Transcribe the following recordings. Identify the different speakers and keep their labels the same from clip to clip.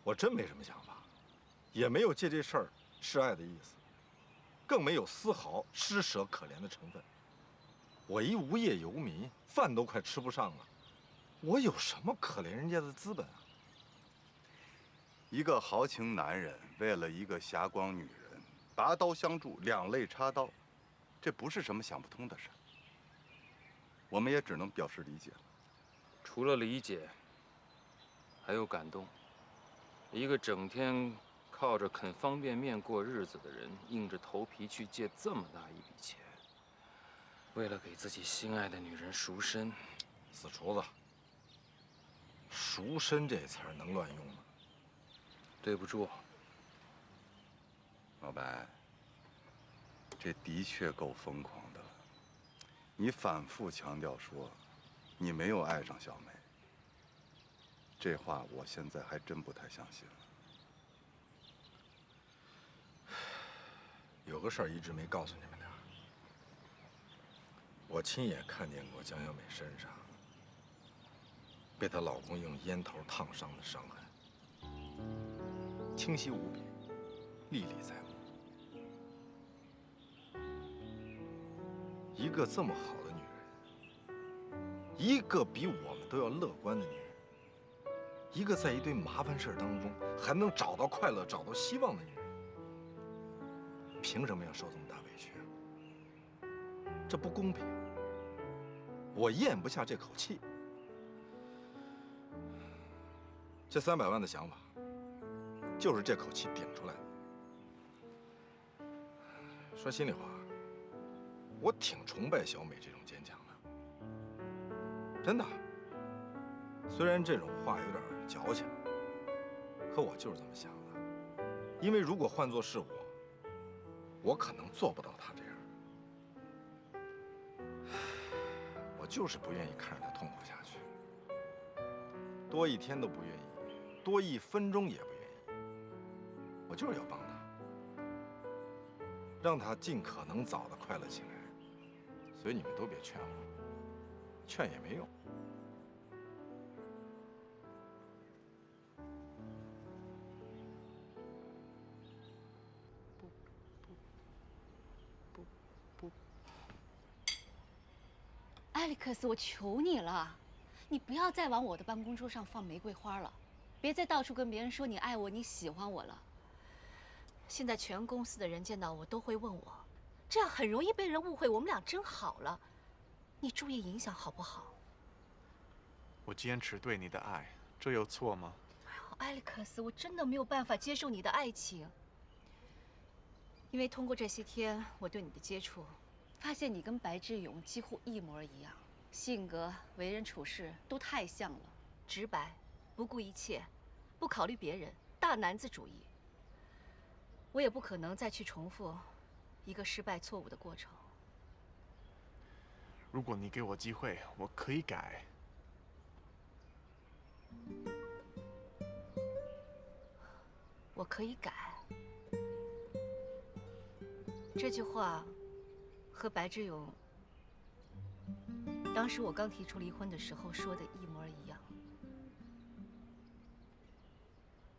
Speaker 1: 我真没什么想法，也没有借这事儿示爱的意思，更没有丝毫施舍可怜的成分。我一无业游民，饭都快吃不上了，我有什么可怜人家的资本啊？
Speaker 2: 一个豪情男人为了一个霞光女人，拔刀相助，两肋插刀，这不是什么想不通的事。我们也只能表示理解了。
Speaker 3: 除了理解，还有感动。一个整天靠着啃方便面过日子的人，硬着头皮去借这么大一笔钱，为了给自己心爱的女人赎身。
Speaker 1: 死厨子，赎身这词儿能乱用吗？
Speaker 3: 对不住，
Speaker 2: 老白，这的确够疯狂的了。你反复强调说，你没有爱上小梅，这话我现在还真不太相信了。
Speaker 1: 有个事儿一直没告诉你们俩，我亲眼看见过江小美身上被她老公用烟头烫伤的伤痕，清晰无比，历历在目。一个这么好的女人，一个比我们都要乐观的女人，一个在一堆麻烦事儿当中还能找到快乐、找到希望的女人，凭什么要受这么大委屈啊？这不公平，我咽不下这口气。这300万的想法，就是这口气顶出来的。说心里话，我挺崇拜小美这种坚强的，真的。虽然这种话有点矫情，可我就是这么想的。因为如果换作是我可能做不到她这样。我就是不愿意看着她痛苦下去，多一天都不愿意，多1分钟也不愿意。我就是要帮她，让她尽可能早的快乐起来。所以你们都别劝我，劝也没用。
Speaker 4: 艾利克斯，我求你了，你不要再往我的办公桌上放玫瑰花了，别再到处跟别人说你爱我、你喜欢我了。现在全公司的人见到我都会问我，这样很容易被人误会我们俩真好了。你注意影响好不好？
Speaker 5: 我坚持对你的爱，这有错吗？
Speaker 4: 哎呦，艾利克斯，我真的没有办法接受你的爱情，因为通过这些天我对你的接触，发现你跟白志勇几乎一模一样，性格、为人处事都太像了，直白，不顾一切，不考虑别人，大男子主义。我也不可能再去重复一个失败错误的过程。
Speaker 5: 如果你给我机会，我可以改。
Speaker 4: 我可以改。这句话和白志勇当时我刚提出离婚的时候说的一模一样。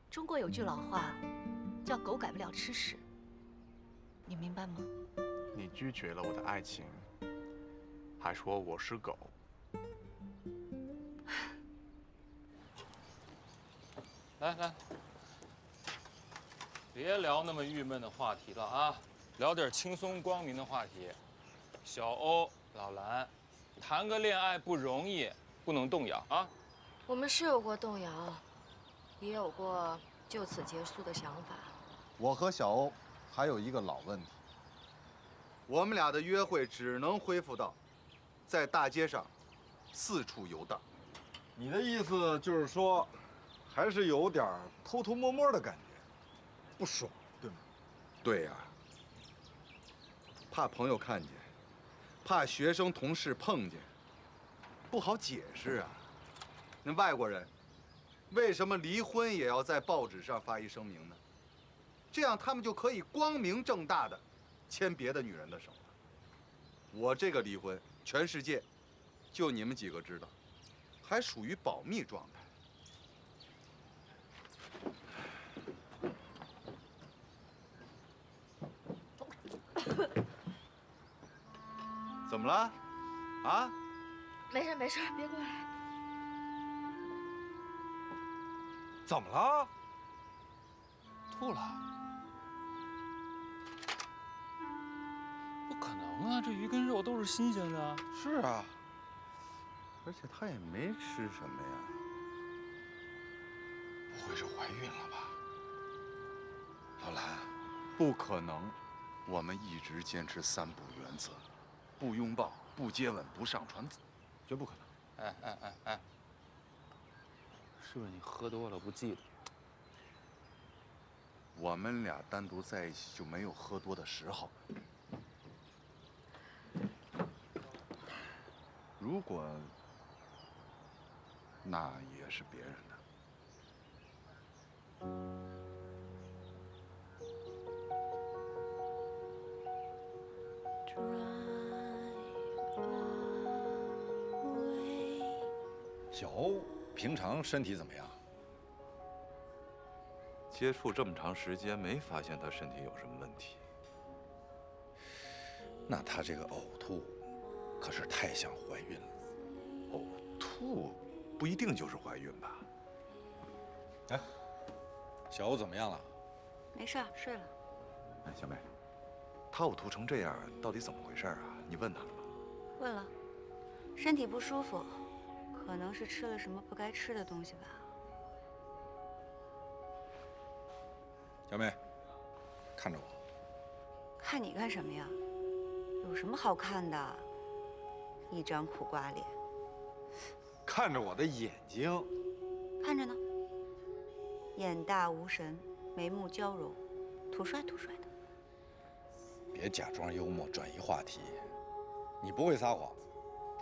Speaker 4: 中国有句老话叫狗改不了吃屎，你明白吗？
Speaker 5: 你拒绝了我的爱情，还说我是狗。
Speaker 3: 来，别聊那么郁闷的话题了啊，聊点轻松光明的话题。小欧、老兰，谈个恋爱不容易，不能动摇啊。
Speaker 6: 我们是有过动摇，也有过就此结束的想法。
Speaker 2: 我和小欧还有一个老问题，我们俩的约会只能恢复到在大街上四处游荡。
Speaker 1: 你的意思就是说，还是有点偷偷摸摸的感觉，不爽，对吗？
Speaker 2: 对呀，怕朋友看见，怕学生同事碰见，不好解释啊。那外国人为什么离婚也要在报纸上发一声明呢？这样他们就可以光明正大的牵别的女人的手了。我这个离婚，全世界就你们几个知道，还属于保密状态。怎么了？啊？
Speaker 6: 没事没事，别过来。
Speaker 1: 怎么了？
Speaker 3: 吐了？不可能啊，这鱼跟肉都是新鲜的。
Speaker 1: 是啊，
Speaker 2: 而且她也没吃什么呀。
Speaker 1: 不会是怀孕了吧？老兰，
Speaker 2: 不可能，我们一直坚持3不原则：不拥抱、不接吻、不上床，绝不可能。
Speaker 3: 哎，是不是你喝多了不记得？
Speaker 2: 我们俩单独在一起就没有喝多的时候。如果那也是别人的。
Speaker 1: 小欧平常身体怎么样？
Speaker 2: 接触这么长时间，没发现他身体有什么问题。
Speaker 1: 那她这个呕吐，可是太像怀孕了。
Speaker 2: 呕吐不一定就是怀孕吧？
Speaker 1: 哎，小欧怎么样了？
Speaker 6: 没事，睡了。
Speaker 2: 哎，小梅，他呕吐成这样，到底怎么回事啊？你问他了吗？
Speaker 6: 问了，身体不舒服，可能是吃了什么不该吃的东西吧。
Speaker 1: 小梅，看着我。
Speaker 6: 看你干什么呀？有什么好看的？一张苦瓜脸。
Speaker 1: 看着我的眼睛。
Speaker 6: 看着呢。眼大无神，眉目娇柔，土帅土帅的。
Speaker 1: 别假装幽默，转移话题。你不会撒谎，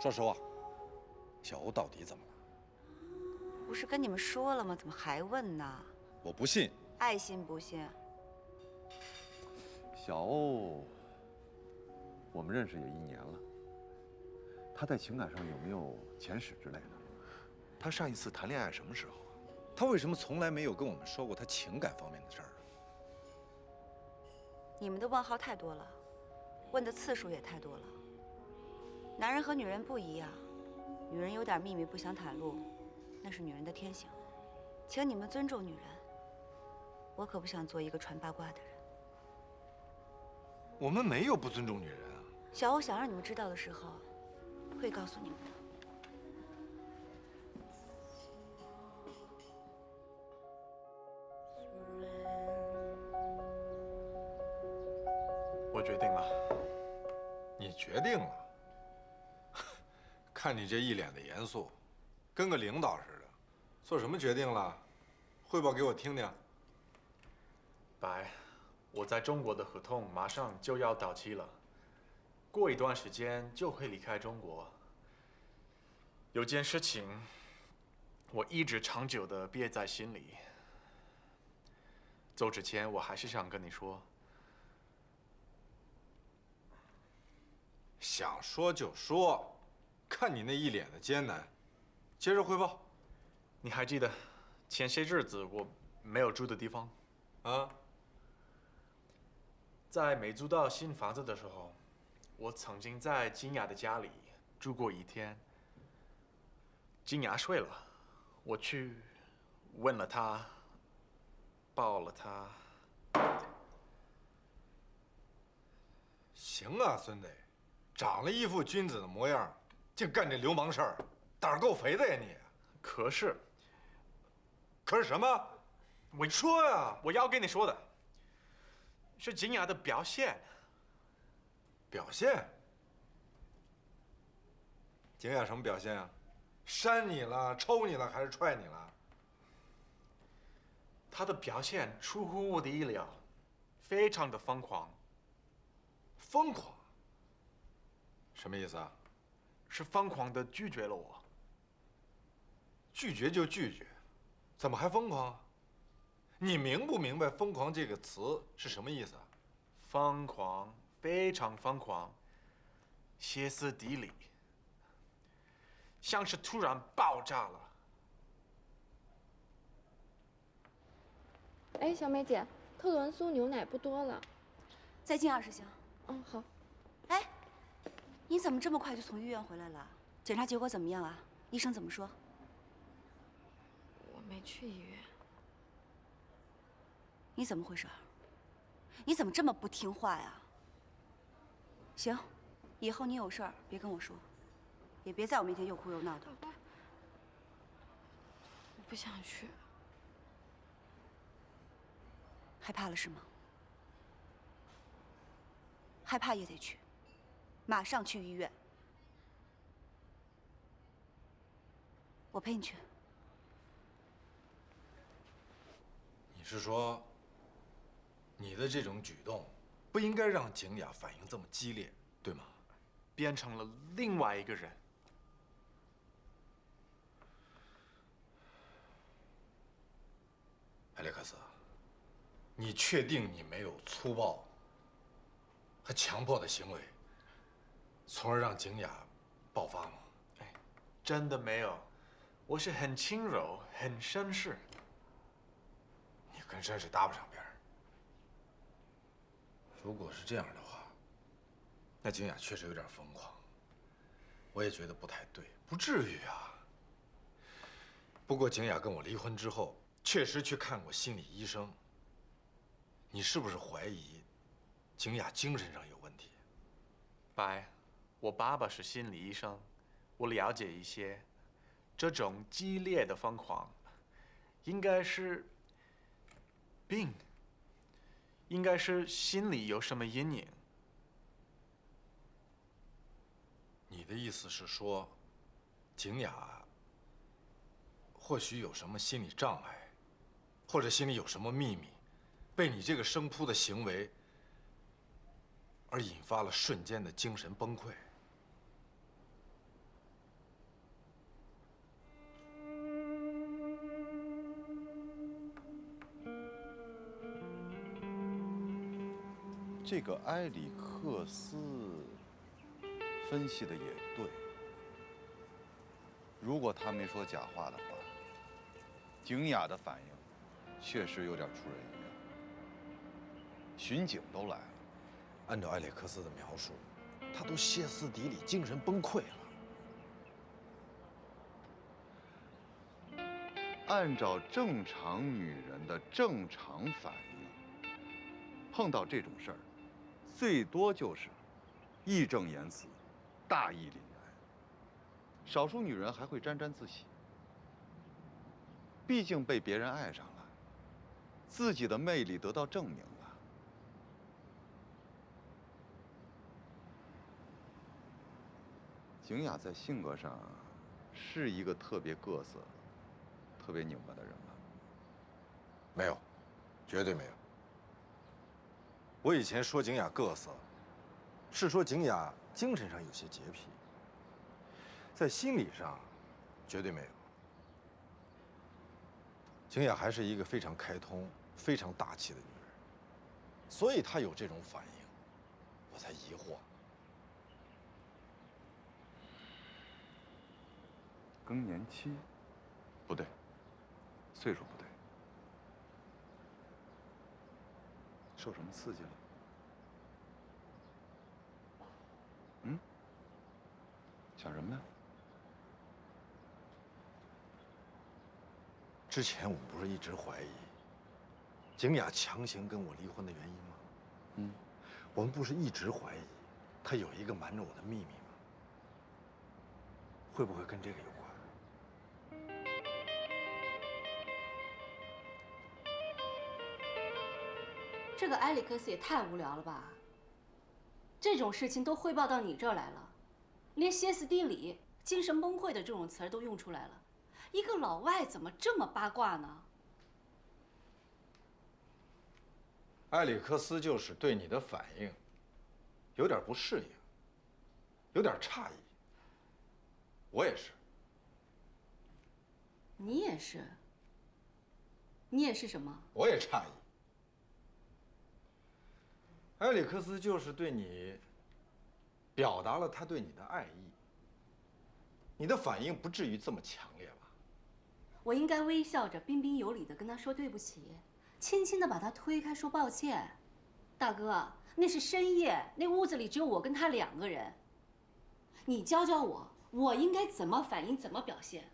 Speaker 1: 说实话，小欧到底怎么了？
Speaker 6: 不是跟你们说了吗？怎么还问呢？
Speaker 1: 我不信。
Speaker 6: 爱信不信。
Speaker 2: 小欧，我们认识也1年了。他在情感上有没有前史之类的？他上一次谈恋爱什么时候啊？
Speaker 1: 他为什么从来没有跟我们说过他情感方面的事儿？
Speaker 6: 你们的问号太多了，问的次数也太多了。男人和女人不一样，女人有点秘密不想袒露，那是女人的天性，请你们尊重女人。我可不想做一个传八卦的人。
Speaker 1: 我们没有不尊重女人啊。
Speaker 6: 小欧想让你们知道的时候，会告诉你们的。
Speaker 5: 我决定了。
Speaker 1: 你决定了？看你这一脸的严肃，跟个领导似的。做什么决定了？汇报给我听听。
Speaker 5: 白，我在中国的合同马上就要到期了，过一段时间就会离开中国。有件事情，我一直长久的憋在心里。走之前，我还是想跟你说。
Speaker 1: 想说就说，看你那一脸的艰难。接着汇报。
Speaker 5: 你还记得前些日子我没有住的地方？
Speaker 1: 啊？
Speaker 5: 在没租到新房子的时候，我曾经在金雅的家里住过1天。金雅睡了，我去问了她，抱了她。
Speaker 1: 行啊，孙子，长了一副君子的模样，竟干这流氓事儿，胆儿够肥的呀你！
Speaker 5: 可是
Speaker 1: 什么？
Speaker 5: 我
Speaker 1: 说呀！
Speaker 5: 我要跟你说的是金雅的表现。
Speaker 1: 表现？景雅什么表现啊？扇你了、抽你了，还是踹你了？
Speaker 5: 她的表现出乎我的意料，非常的疯狂。
Speaker 1: 疯狂？什么意思啊？
Speaker 5: 是疯狂的拒绝了我。
Speaker 1: 拒绝就拒绝，怎么还疯狂啊？你明不明白“疯狂”这个词是什么意思啊？
Speaker 5: 疯狂，非常疯狂，歇斯底里，像是突然爆炸了。
Speaker 7: 哎，小美姐，特仑苏牛奶不多了。
Speaker 6: 再进20箱。
Speaker 7: 嗯，好。
Speaker 6: 哎，你怎么这么快就从医院回来了？检查结果怎么样啊？医生怎么说？
Speaker 7: 我没去医院。
Speaker 6: 你怎么回事？你怎么这么不听话呀？行，以后你有事儿别跟我说，也别在我面前又哭又闹的。
Speaker 7: 我不想去。
Speaker 6: 害怕了是吗？害怕也得去，马上去医院。我陪你去。
Speaker 1: 你是说，你的这种举动不应该让景雅反应这么激烈，对吗？
Speaker 5: 变成了另外一个人。
Speaker 1: 艾利克斯，你确定你没有粗暴和强迫的行为，从而让景雅爆发吗？
Speaker 5: 哎，真的没有，我是很轻柔、很绅士。
Speaker 1: 你跟绅士搭不上边儿。如果是这样的话，那景雅确实有点疯狂，我也觉得不太对，不至于啊。不过景雅跟我离婚之后，确实去看过心理医生。你是不是怀疑景雅精神上有问题？
Speaker 5: 白，我爸爸是心理医生，我了解一些。这种激烈的疯狂，应该是病，应该是心里有什么阴影。
Speaker 1: 你的意思是说，景雅或许有什么心理障碍，或者心里有什么秘密，被你这个生扑的行为而引发了瞬间的精神崩溃？
Speaker 2: 这个埃里克斯分析的也对。如果他没说假话的话，景雅的反应确实有点出人意料。巡警都来了，
Speaker 1: 按照埃里克斯的描述，他都歇斯底里、精神崩溃了。
Speaker 2: 按照正常女人的正常反应，碰到这种事儿，最多就是义正言辞、大义凛然。少数女人还会沾沾自喜，毕竟被别人爱上了，自己的魅力得到证明了。景雅在性格上是一个特别各色、特别拧巴的人吗？
Speaker 1: 没有，绝对没有。我以前说景雅各色，是说景雅精神上有些洁癖，在心理上绝对没有。景雅还是一个非常开通、非常大气的女人，所以她有这种反应，我才疑惑。
Speaker 2: 更年期？不对，岁数不对。受什么刺激了？嗯？想什么呢？
Speaker 1: 之前我们不是一直怀疑景雅强行跟我离婚的原因吗？
Speaker 2: 嗯，
Speaker 1: 我们不是一直怀疑她有一个瞒着我的秘密吗？会不会跟这个有关？
Speaker 4: 这个埃里克斯也太无聊了吧！这种事情都汇报到你这儿来了，连歇斯底里、精神崩溃的这种词儿都用出来了。一个老外怎么这么八卦呢？
Speaker 1: 埃里克斯就是对你的反应有点不适应，有点诧异。我也是。
Speaker 4: 你也是。你也是什么？
Speaker 1: 我也诧异。埃里克斯就是对你表达了他对你的爱意，你的反应不至于这么强烈吧？
Speaker 4: 我应该微笑着、彬彬有礼地跟他说对不起，轻轻地把他推开，说抱歉。大哥，那是深夜，那屋子里只有我跟他2个人。你教教我，我应该怎么反应，怎么表现？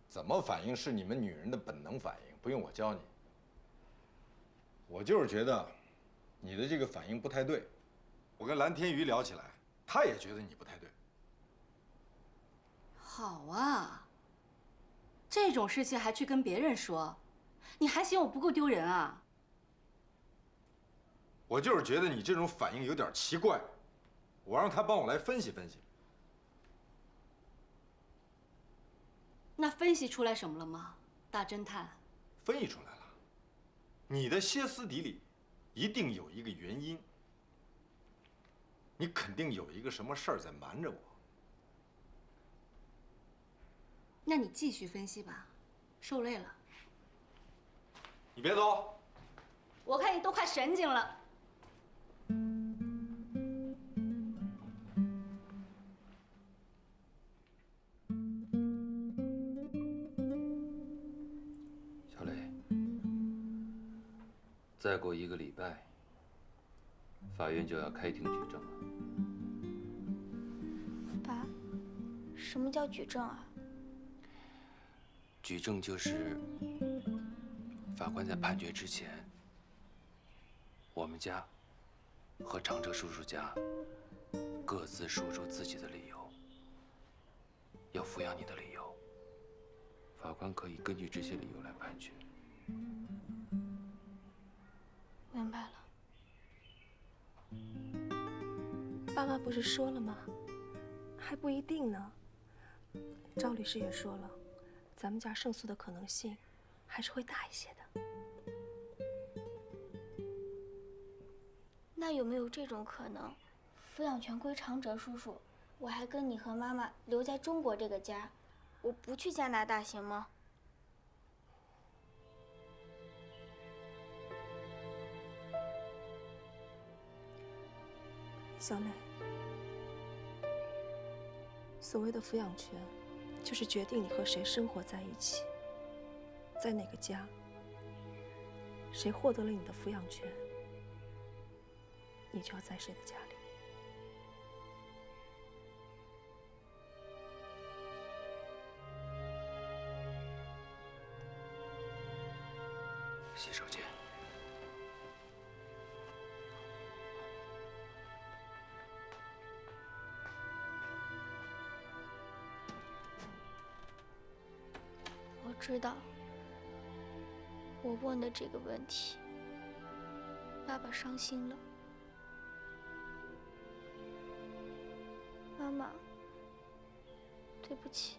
Speaker 1: 怎么反应是你们女人的本能反应，不用我教你。我就是觉得你的这个反应不太对。我跟蓝天瑜聊起来，他也觉得你不太对。
Speaker 4: 好啊，这种事情还去跟别人说，你还嫌我不够丢人啊？
Speaker 1: 我就是觉得你这种反应有点奇怪，我让他帮我来分析分析。
Speaker 4: 那分析出来什么了吗，大侦探？
Speaker 1: 分析出来了，你的歇斯底里一定有一个原因，你肯定有一个什么事儿在瞒着我。
Speaker 4: 那你继续分析吧，受累了。
Speaker 1: 你别走，
Speaker 4: 我看你都快神经了。
Speaker 3: 小磊，再过1个礼拜，法院就要开庭举证了。
Speaker 7: 爸，什么叫举证啊？
Speaker 3: 举证就是法官在判决之前，我们家和长哲叔叔家各自说出自己的理由，要抚养你的理由。法官可以根据这些理由来判决。
Speaker 7: 明白了。
Speaker 8: 爸妈不是说了吗？还不一定呢。赵律师也说了，咱们家胜诉的可能性还是会大一些的。
Speaker 7: 那有没有这种可能，抚养权归长哲叔叔，我还跟你和妈妈留在中国这个家，我不去加拿大行吗？
Speaker 8: 小磊，所谓的抚养权，就是决定你和谁生活在一起，在哪个家，谁获得了你的抚养权，你就要在谁的家里。
Speaker 3: 洗手间。
Speaker 7: 我知道，我问的这个问题，爸爸伤心了。妈妈，对不起。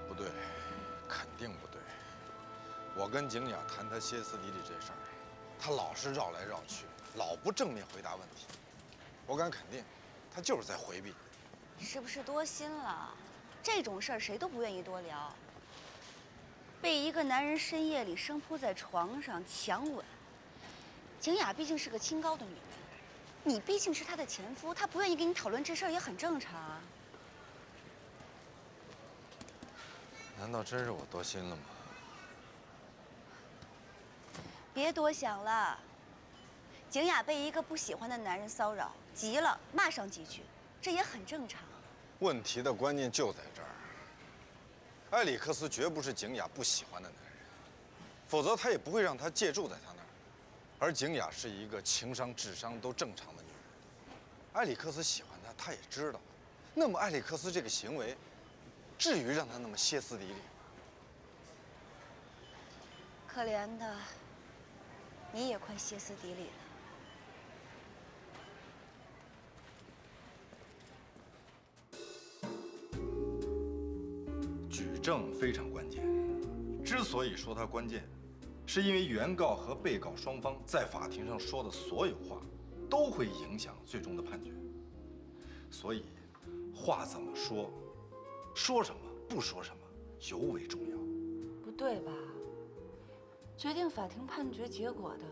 Speaker 1: 不对，肯定不对。我跟景雅谈他歇斯底里这事儿，他老是绕来绕去，老不正面回答问题。我敢肯定，他就是在回避。
Speaker 6: 是不是多心了？这种事儿谁都不愿意多聊。被一个男人深夜里生扑在床上强吻，景雅毕竟是个清高的女人，你毕竟是她的前夫，她不愿意跟你讨论这事儿也很正常啊。
Speaker 1: 难道真是我多心了吗？
Speaker 6: 别多想了。景雅被一个不喜欢的男人骚扰，急了骂上几句，这也很正常。
Speaker 1: 问题的关键就在这儿。埃里克斯绝不是景雅不喜欢的男人，否则他也不会让她借住在他那儿。而景雅是一个情商、智商都正常的女人，埃里克斯喜欢她，他也知道。那么埃里克斯这个行为，至于让他那么歇斯底里吗？
Speaker 6: 可怜的，你也快歇斯底里了。
Speaker 1: 举证非常关键。之所以说它关键，是因为原告和被告双方在法庭上说的所有话，都会影响最终的判决。所以，话怎么说，说什么不说什么，尤为重要。
Speaker 6: 不对吧？决定法庭判决结果的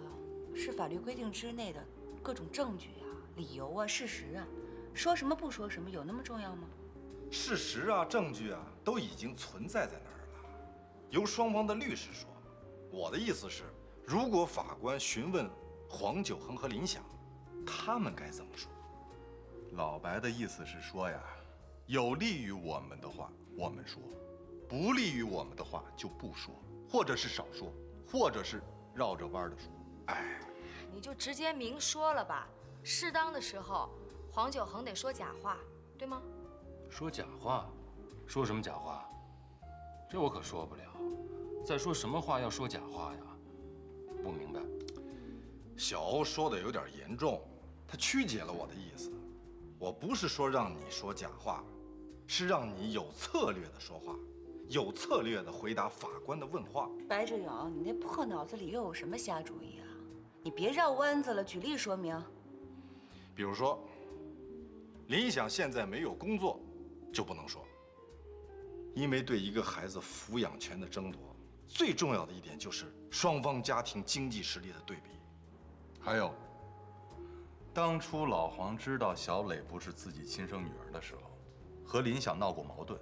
Speaker 6: 是法律规定之内的各种证据啊、理由啊、事实啊，说什么不说什么，有那么重要吗？
Speaker 1: 事实啊、证据啊，都已经存在在那儿了，由双方的律师说。我的意思是，如果法官询问黄九恒和林想，他们该怎么说？
Speaker 2: 老白的意思是说呀，有利于我们的话我们说，不利于我们的话就不说，或者是少说，或者是绕着弯的说。
Speaker 1: 哎，
Speaker 9: 你就直接明说了吧，适当的时候，黄九恒得说假话，对吗？
Speaker 3: 说假话？说什么假话？这我可说不了。再说什么话要说假话呀？不明白。
Speaker 1: 小欧说的有点严重，他曲解了我的意思。我不是说让你说假话，是让你有策略的说话，有策略的回答法官的问话。
Speaker 6: 白志勇，你那破脑子里又有什么瞎主意啊？你别绕弯子了，举例说明。
Speaker 1: 比如说，林想现在没有工作，就不能说，因为对一个孩子抚养权的争夺，最重要的一点就是双方家庭经济实力的对比。
Speaker 2: 还有，当初老黄知道小磊不是自己亲生女儿的时候，和林想闹过矛盾，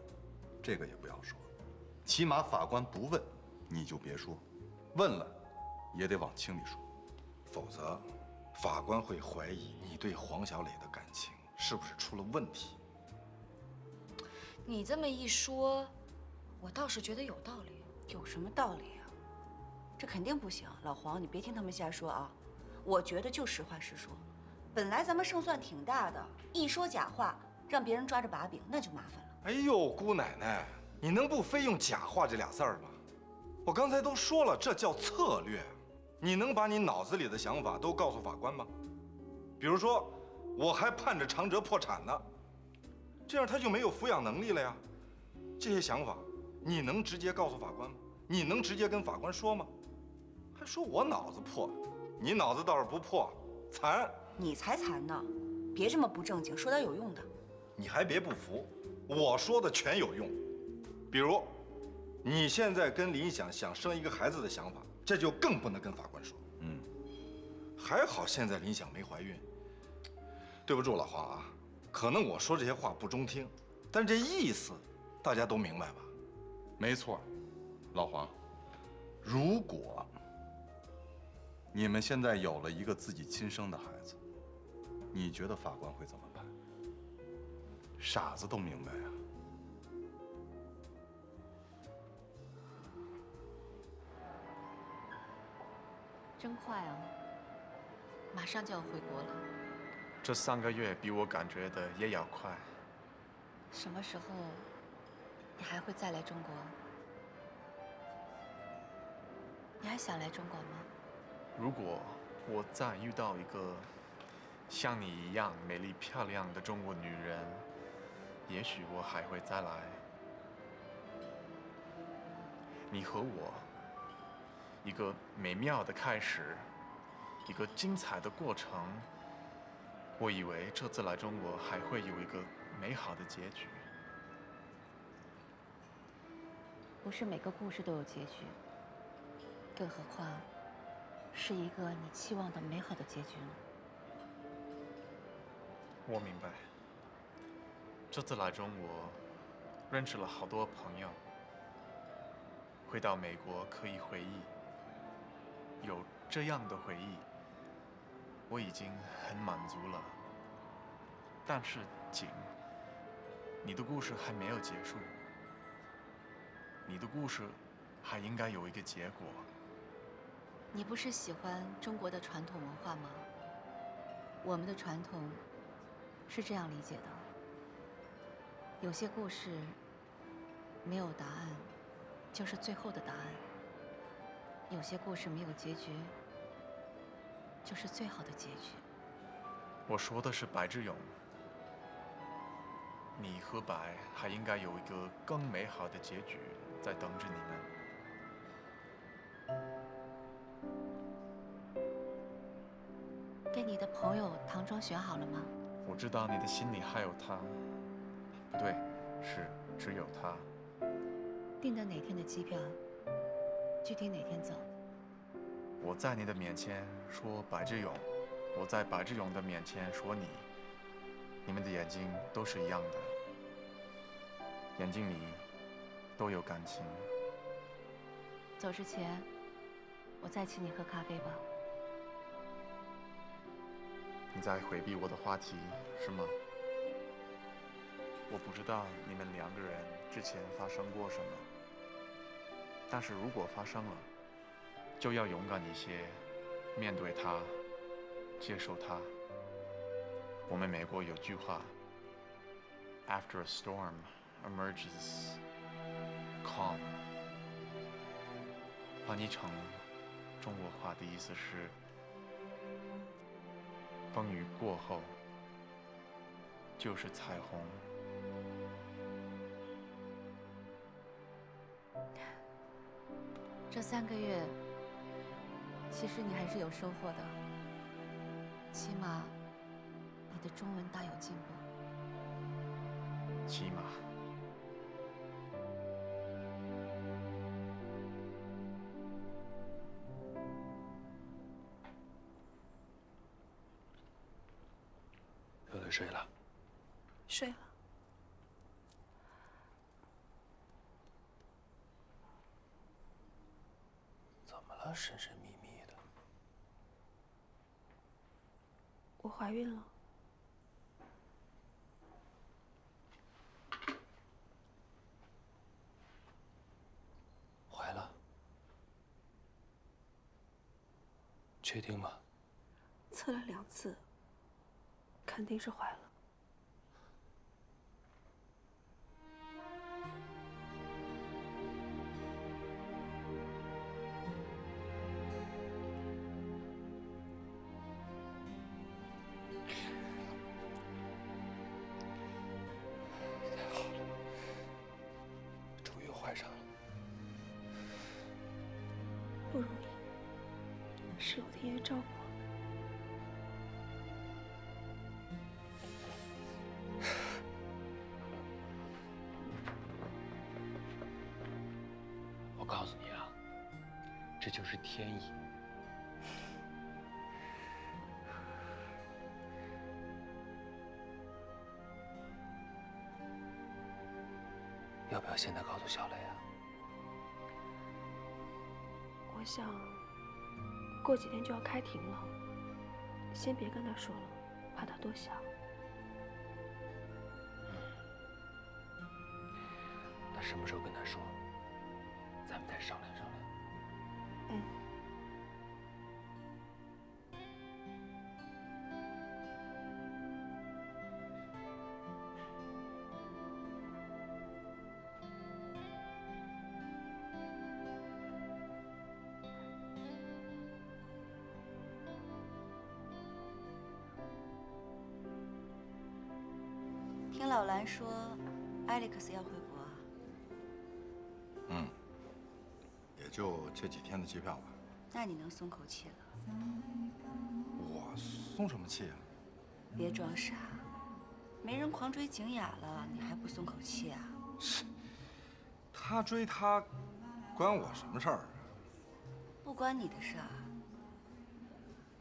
Speaker 2: 这个也不要说，起码法官不问，你就别说，问了，也得往轻里说，
Speaker 1: 否则，法官会怀疑你对黄小磊的感情是不是出了问题。
Speaker 9: 你这么一说，我倒是觉得有道理。
Speaker 6: 有什么道理啊？这肯定不行，老黄，你别听他们瞎说啊！我觉得就实话实说，本来咱们胜算挺大的，一说假话，让别人抓着把柄，那就麻烦了。
Speaker 1: 哎呦，姑奶奶，你能不非用假话这俩字儿吗？我刚才都说了，这叫策略。你能把你脑子里的想法都告诉法官吗？比如说，我还盼着长哲破产呢，这样他就没有抚养能力了呀。这些想法，你能直接告诉法官吗？你能直接跟法官说吗？还说我脑子破，你脑子倒是不破，残。
Speaker 6: 你才残呢！别这么不正经，说点有用的。
Speaker 1: 你还别不服，我说的全有用。比如，你现在跟林想生一个孩子的想法，这就更不能跟法官说。还好现在林想没怀孕。对不住老黄啊，可能我说这些话不中听，但这意思大家都明白吧？
Speaker 2: 没错，老黄，如果你们现在有了一个自己亲生的孩子，你觉得法官会怎么办？傻子都明白啊。
Speaker 4: 真快啊！马上就要回国了。
Speaker 5: 这3个月比我感觉的也要快。
Speaker 4: 什么时候你还会再来中国？你还想来中国吗？
Speaker 5: 如果我再遇到一个像你一样美丽漂亮的中国女人，也许我还会再来。你和我，一个美妙的开始，一个精彩的过程。我以为这次来中国还会有一个美好的结局。
Speaker 4: 不是每个故事都有结局，更何况是一个你期望的美好的结局呢？
Speaker 5: 我明白。这次来中国，认识了好多朋友。回到美国可以回忆，有这样的回忆，我已经很满足了。但是景，你的故事还没有结束。你的故事还应该有一个结果。
Speaker 4: 你不是喜欢中国的传统文化吗？我们的传统是这样理解的：有些故事没有答案，就是最后的答案；有些故事没有结局，就是最好的结局。
Speaker 5: 我说的是白志勇。你和白还应该有一个更美好的结局在等着你们。
Speaker 4: 跟你的朋友唐庄选好了吗？
Speaker 5: 我知道你的心里还有他，不对，是只有他。
Speaker 4: 订的哪天的机票？具体哪天走？
Speaker 5: 我在你的面前说白志勇，我在白志勇的面前说你，你们的眼睛都是一样的，眼睛里都有感情。
Speaker 4: 走之前，我再请你喝咖啡吧。
Speaker 5: 你在回避我的话题是吗？我不知道你们两个人之前发生过什么，但是如果发生了，就要勇敢一些，面对它，接受它。我们美国有句话 ：“After a storm emerges calm。”翻译成中国话的意思是：风雨过后就是彩虹。
Speaker 4: 这3个月，其实你还是有收获的，起码你的中文大有进步。
Speaker 5: 起码。
Speaker 3: 乐乐睡了。
Speaker 8: 睡了。
Speaker 3: 怎么了？神神秘秘的。
Speaker 8: 我怀孕了。
Speaker 3: 怀了？确定吗？
Speaker 8: 测了2次，肯定是怀了。
Speaker 3: 终于怀上了。
Speaker 8: 不容易，是老天爷照顾我。
Speaker 3: 我告诉你啊，这就是天意。要不要现在告诉小雷啊？
Speaker 8: 我想，过几天就要开庭了，先别跟他说了，怕他多想。
Speaker 3: 那什么时候跟他说？咱们再商量商量。
Speaker 8: 嗯。
Speaker 6: 听老兰说，艾利克斯要回国啊？
Speaker 1: 嗯，也就这几天的机票吧。
Speaker 6: 那你能松口气了？
Speaker 1: 我松什么气啊？
Speaker 6: 别装傻，没人狂追景雅了，你还不松口气啊？
Speaker 1: 他追他，关我什么事儿啊？
Speaker 6: 不关你的事儿。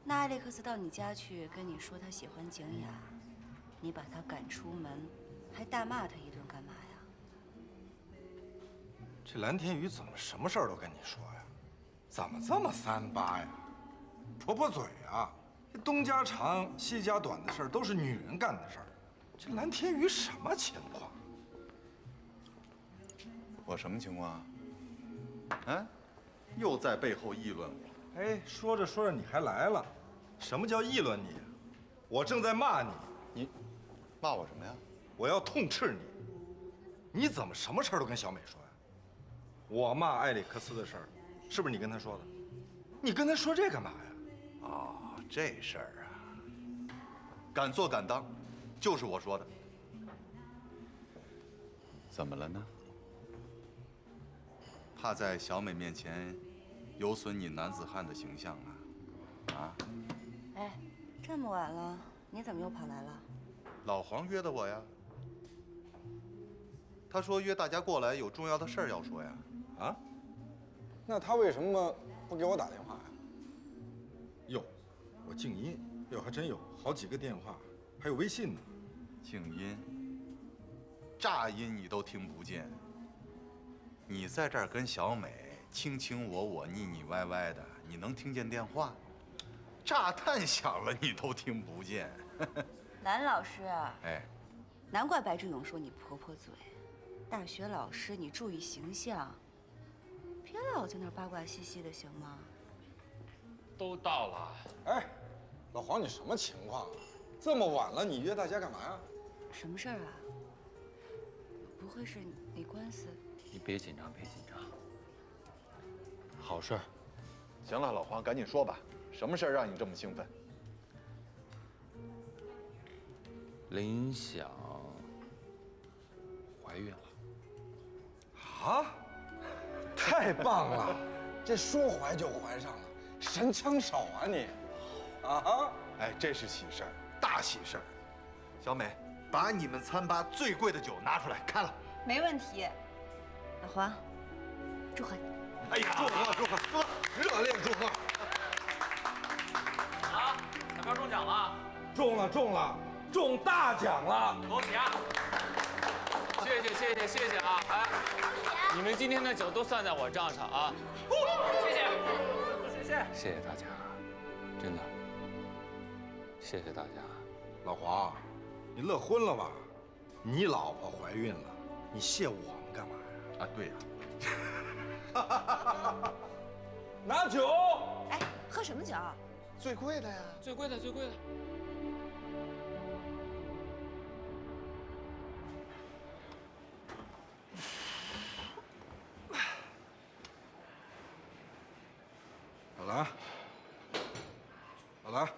Speaker 6: 那艾利克斯到你家去跟你说他喜欢景雅，你把他赶出门，还大骂他一顿干嘛呀？
Speaker 1: 这蓝天宇怎么什么事儿都跟你说呀？怎么这么3八呀？婆婆嘴啊！这东家长西家短的事儿都是女人干的事儿。这蓝天宇什么情况？
Speaker 2: 我什么情况啊？啊？又在背后议论我？
Speaker 1: 哎，说着说着你还来了，什么叫议论你？我正在骂你。
Speaker 2: 你骂我什么呀？
Speaker 1: 我要痛斥你。你怎么什么事儿都跟小美说呀？我骂艾里克斯的事儿，是不是你跟他说的？你跟他说这干嘛呀？
Speaker 2: 哦，这事儿啊，敢做敢当，就是我说的。怎么了呢？怕在小美面前有损你男子汉的形象啊？啊？
Speaker 6: 哎，这么晚了，你怎么又跑来了？
Speaker 2: 老黄约的我呀。他说约大家过来，有重要的事儿要说呀。
Speaker 10: 啊？那他为什么不给我打电话呀？
Speaker 1: 我静音，哟，还真有好几个电话，还有微信呢。
Speaker 2: 静音，乍音你都听不见。你在这儿跟小美卿卿我我、腻腻歪歪的，你能听见电话？炸弹响了你都听不见。
Speaker 6: 南老师，
Speaker 2: 哎，
Speaker 6: 难怪白志勇说你婆婆嘴。大学老师，你注意形象，别老在那儿八卦兮兮的，行吗？
Speaker 3: 都到了。
Speaker 1: 哎，老黄，你什么情况啊？这么晚了，你约大家干嘛呀？
Speaker 6: 什么事儿啊？不会是你官司？
Speaker 3: 你别紧张，别紧张。好事儿。
Speaker 2: 行了，老黄，赶紧说吧，什么事儿让你这么兴奋？
Speaker 3: 林想怀孕了。
Speaker 1: 啊！太棒了，这说怀就怀上了，神枪手啊你！啊！
Speaker 2: 哎，这是喜事儿，大喜事儿。小美，把你们餐吧最贵的酒拿出来，开了。
Speaker 6: 没问题。老黄，祝贺你！
Speaker 2: 哎呀，祝贺祝贺，热烈祝贺！
Speaker 3: 啊，彩票中奖了！
Speaker 1: 中了，中大奖了！
Speaker 3: 恭喜啊！谢谢啊！哎，你们今天的酒都算在我账上啊！谢谢大家，真的，谢谢大家。
Speaker 1: 老黄，你乐昏了吧？你老婆怀孕了，你谢我们干嘛呀？
Speaker 2: 啊，对呀。
Speaker 1: 拿酒！
Speaker 6: 哎，喝什么酒？
Speaker 2: 最贵的呀。
Speaker 3: 最贵的。
Speaker 1: 好了啊，好了啊。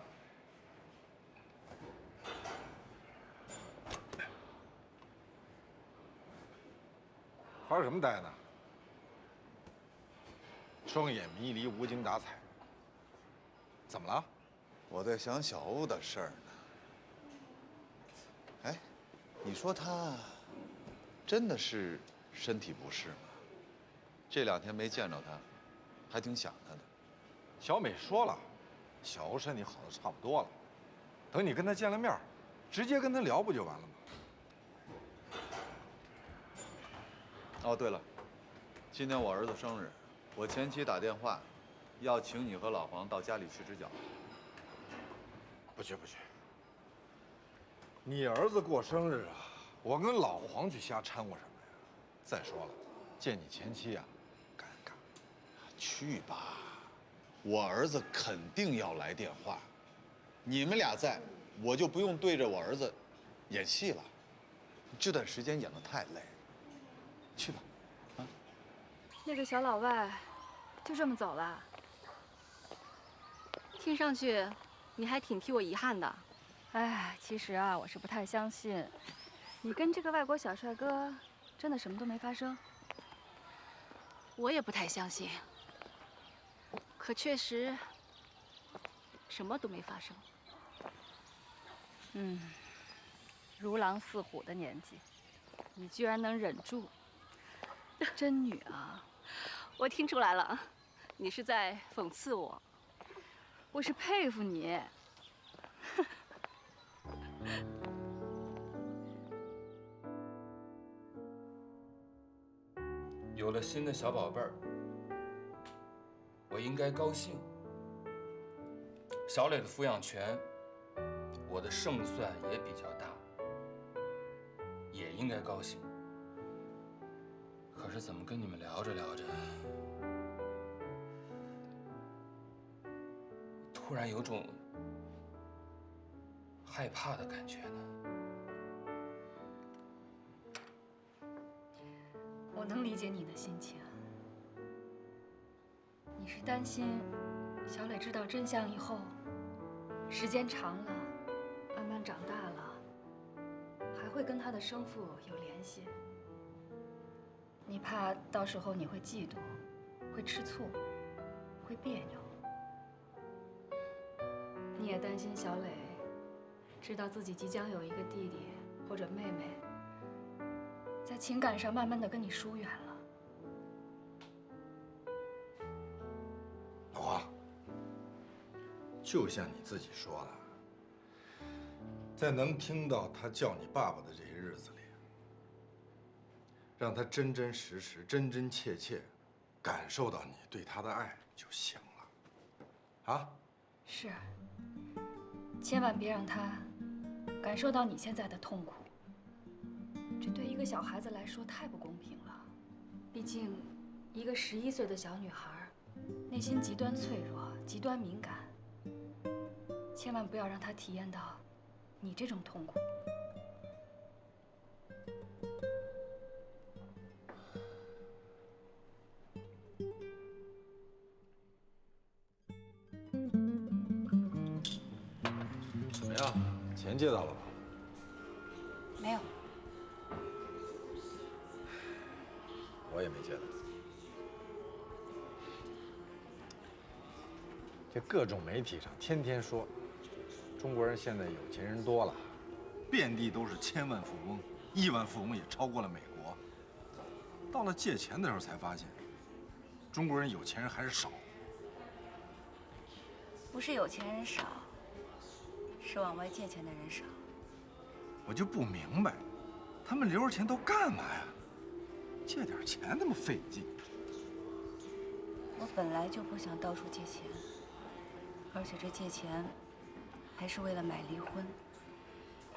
Speaker 1: 发什么呆呢？双眼迷离，无精打采。怎么了？
Speaker 2: 我在想小欧的事儿呢。哎，你说他真的是身体不适吗？这2天没见着他，还挺想他的。
Speaker 1: 小美说了，小欧身体好的差不多了，等你跟他见了面，直接跟他聊不就完了吗？
Speaker 2: 哦，对了，今天我儿子生日，我前妻打电话，要请你和老黄到家里去吃饺子。
Speaker 1: 不去。你儿子过生日啊，我跟老黄去瞎掺和什么呀？再说了，见你前妻啊，尴尬。
Speaker 2: 去吧，我儿子肯定要来电话，你们俩在，我就不用对着我儿子演戏了。这段时间演得太累，去吧。
Speaker 4: 那个小老外就这么走了？听上去你还挺替我遗憾的。
Speaker 10: 哎，其实啊，我是不太相信，你跟这个外国小帅哥真的什么都没发生。
Speaker 4: 我也不太相信，可确实什么都没发生。
Speaker 10: 如狼似虎的年纪，你居然能忍住，真女啊！
Speaker 4: 我听出来了，你是在讽刺我。
Speaker 10: 我是佩服你。
Speaker 3: 有了新的小宝贝儿，我应该高兴。小磊的抚养权，我的胜算也比较大，也应该高兴。可是怎么跟你们聊着聊着，突然有种害怕的感觉呢？
Speaker 4: 我能理解你的心情。你是担心小磊知道真相以后，时间长了，慢慢长大了，还会跟他的生父有联系。你怕到时候你会嫉妒，会吃醋，会别扭。你也担心小磊知道自己即将有一个弟弟或者妹妹，在情感上慢慢的跟你疏远了。
Speaker 1: 老黄，就像你自己说的，在能听到他叫你爸爸的这些日子里，让他真真实实、真真切切感受到你对他的爱就行了。啊？
Speaker 10: 是。千万别让他感受到你现在的痛苦，这对一个小孩子来说太不公平了。毕竟，一个11岁的小女孩，内心极端脆弱、极端敏感，千万不要让她体验到你这种痛苦。
Speaker 1: 怎么样，钱借到了吧？
Speaker 4: 没有。
Speaker 1: 我也没借到。这各种媒体上天天说，中国人现在有钱人多了，遍地都是千万富翁、亿万富翁，也超过了美国。到了借钱的时候才发现，中国人有钱人还是少。
Speaker 6: 不是有钱人少，是往外借钱的人少。
Speaker 1: 我就不明白，他们留着钱都干嘛呀？借点钱那么费劲。
Speaker 6: 我本来就不想到处借钱，而且这借钱还是为了买离婚，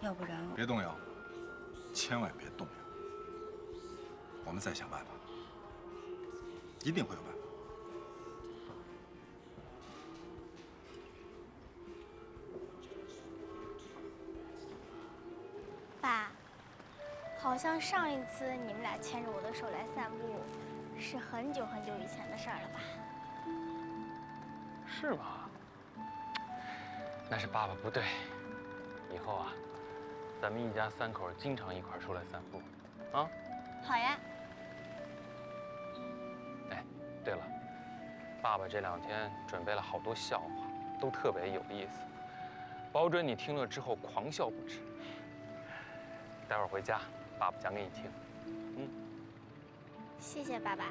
Speaker 6: 要不然
Speaker 1: 别动摇，千万别动摇。我们再想办法，一定会有办法。
Speaker 7: 爸，好像上一次你们俩牵着我的手来散步，是很久很久以前的事儿了吧？
Speaker 3: 是吗？那是爸爸不对。以后啊，咱们一家3口经常一块儿出来散步，啊？
Speaker 7: 好呀。
Speaker 3: 哎，对了，爸爸这2天准备了好多笑话，都特别有意思，保准你听了之后狂笑不止。待会儿回家，爸爸讲给你听。
Speaker 7: 谢谢爸爸。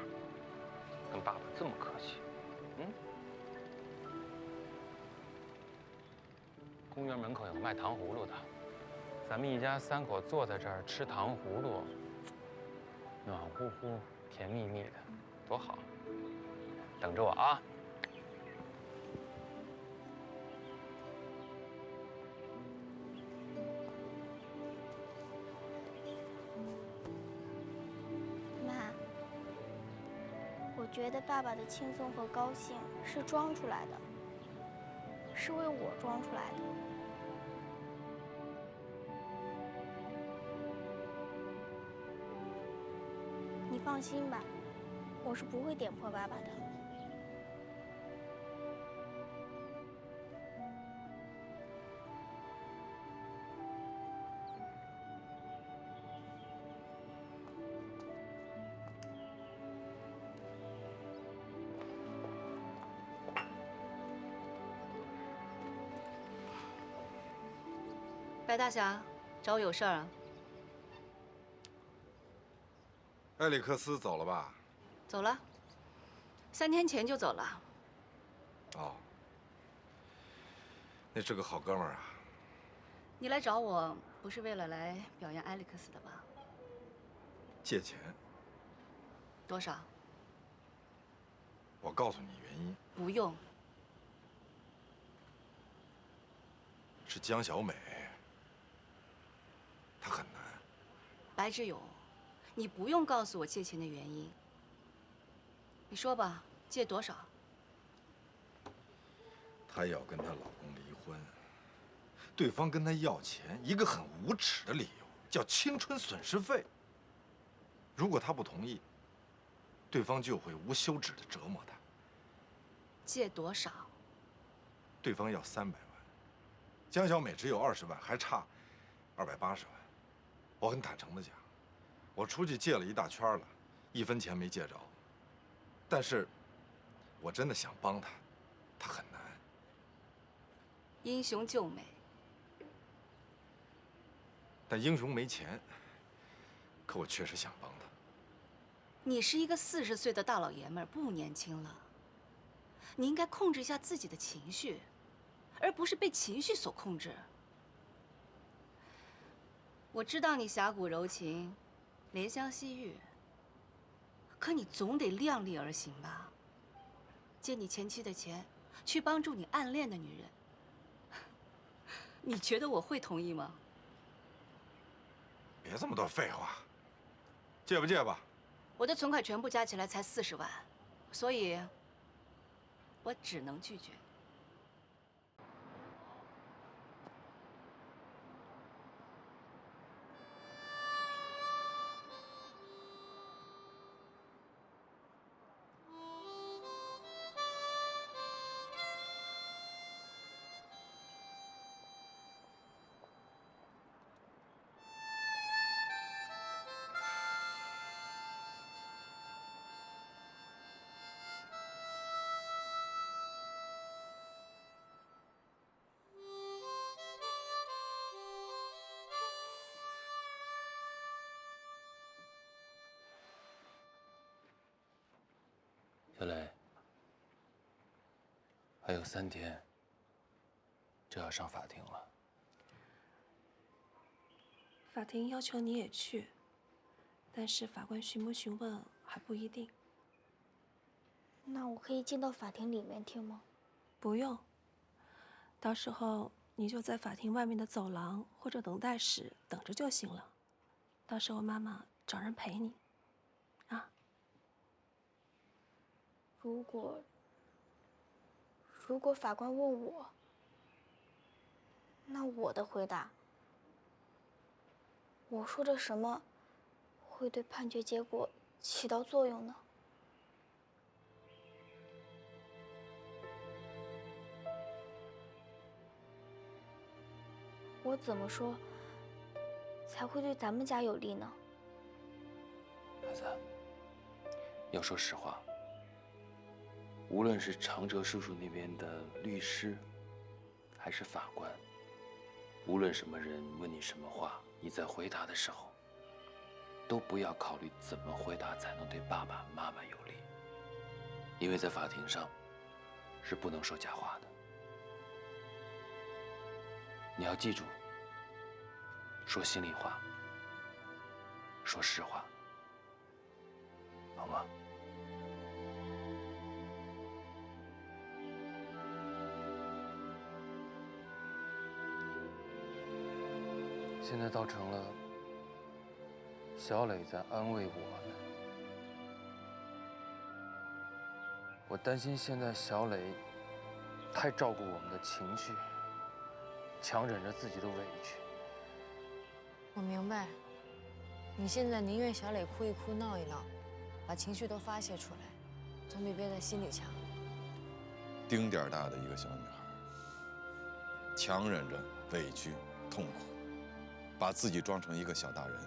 Speaker 3: 跟爸爸这么客气。公园门口有个卖糖葫芦的，咱们一家3口坐在这儿吃糖葫芦，暖乎乎、甜蜜蜜的，多好！等着我啊！
Speaker 7: 妈，我觉得爸爸的轻松和高兴是装出来的，是为我装出来的。你放心吧，我是不会点破爸爸的。
Speaker 4: 白大侠，找我有事儿啊？
Speaker 1: 埃里克斯走了吧？
Speaker 4: 走了，3天前就走了。
Speaker 1: 哦，那是个好哥们儿啊。
Speaker 4: 你来找我不是为了来表扬埃里克斯的吧？
Speaker 1: 借钱，
Speaker 4: 多少？
Speaker 1: 我告诉你原因，
Speaker 4: 不用。
Speaker 1: 是江小美，她很难。
Speaker 4: 白志勇，你不用告诉我借钱的原因。你说吧，借多少？
Speaker 1: 她要跟她老公离婚，对方跟她要钱，一个很无耻的理由，叫青春损失费。如果她不同意，对方就会无休止地折磨她。
Speaker 4: 借多少？
Speaker 1: 对方要300万，江小美只有20万，还差280万。我很坦诚地讲，我出去借了一大圈了，1分钱没借着。但是，我真的想帮她，她很难。
Speaker 4: 英雄救美。
Speaker 1: 但英雄没钱，可我确实想帮她。
Speaker 4: 你是一个40岁的大老爷们儿，不年轻了。你应该控制一下自己的情绪，而不是被情绪所控制。我知道你侠骨柔情，怜香惜玉，可你总得量力而行吧？借你前妻的钱，去帮助你暗恋的女人，你觉得我会同意吗？
Speaker 1: 别这么多废话，借不借吧？
Speaker 4: 我的存款全部加起来才40万，所以，我只能拒绝。
Speaker 3: 小磊，还有3天就要上法庭了。
Speaker 8: 法庭要求你也去，但是法官询不询问还不一定。
Speaker 7: 那我可以进到法庭里面听吗？
Speaker 8: 不用，到时候你就在法庭外面的走廊或者等待室等着就行了。到时候妈妈找人陪你。
Speaker 7: 如果法官问我，那我的回答，我说的什么会对判决结果起到作用呢？我怎么说才会对咱们家有利呢？
Speaker 3: 孩子，要说实话，无论是长哲叔叔那边的律师，还是法官，无论什么人问你什么话，你在回答的时候，都不要考虑怎么回答才能对爸爸妈妈有利，因为在法庭上是不能说假话的。你要记住，说心里话，说实话，好吗？现在倒成了小磊在安慰我们。我担心现在小磊太照顾我们的情绪，强忍着自己的委屈。
Speaker 9: 我明白，你现在宁愿小磊哭一哭、闹一闹，把情绪都发泄出来，总比憋在心里强。
Speaker 1: 丁点儿大的一个小女孩，强忍着委屈、痛苦，把自己装成一个小大人，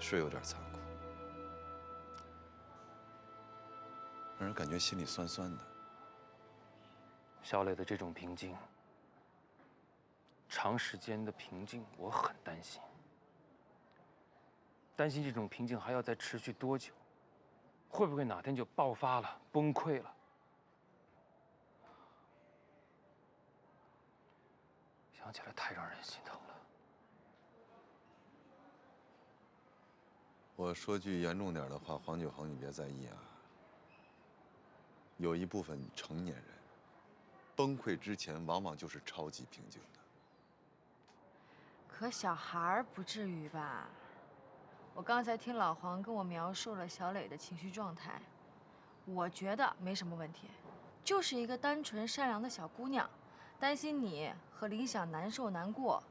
Speaker 1: 是有点残酷，让人感觉心里酸酸的。
Speaker 3: 小磊的这种平静，长时间的平静，我很担心。担心这种平静还要再持续多久？会不会哪天就爆发了、崩溃了？想起来太让人心疼了。
Speaker 1: 我说句严重点的话，黄九恒，你别在意啊。有一部分成年人，崩溃之前往往就是超级平静的。
Speaker 9: 可小孩儿不至于吧？我刚才听老黄跟我描述了小磊的情绪状态，我觉得没什么问题，就是一个单纯善良的小姑娘，担心你和林想难受难过，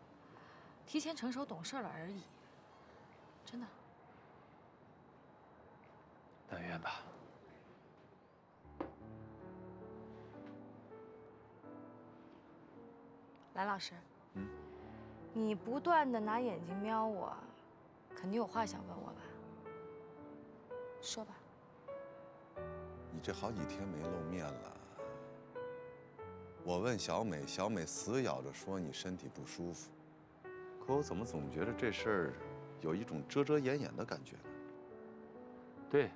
Speaker 9: 提前成熟懂事了而已，真的。
Speaker 3: 但愿吧。
Speaker 9: 蓝老师，你不断的拿眼睛瞄我，肯定有话想问我吧？说吧。
Speaker 1: 你这好几天没露面了。我问小美，小美死咬着说你身体不舒服，可我怎么总觉得这事儿有一种遮遮掩掩的感觉呢？
Speaker 3: 对，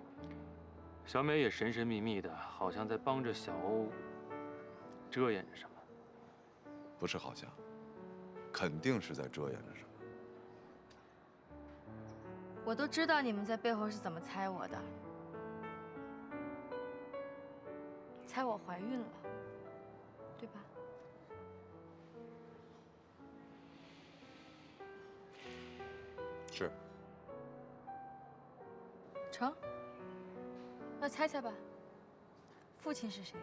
Speaker 3: 小美也神神秘秘的，好像在帮着小欧遮掩着什么。
Speaker 11: 不是好像，肯定是在遮掩着什么。
Speaker 9: 我都知道你们在背后是怎么猜我的，猜我怀孕了，对吧？
Speaker 11: 是。
Speaker 9: 成，那猜猜吧，父亲是谁？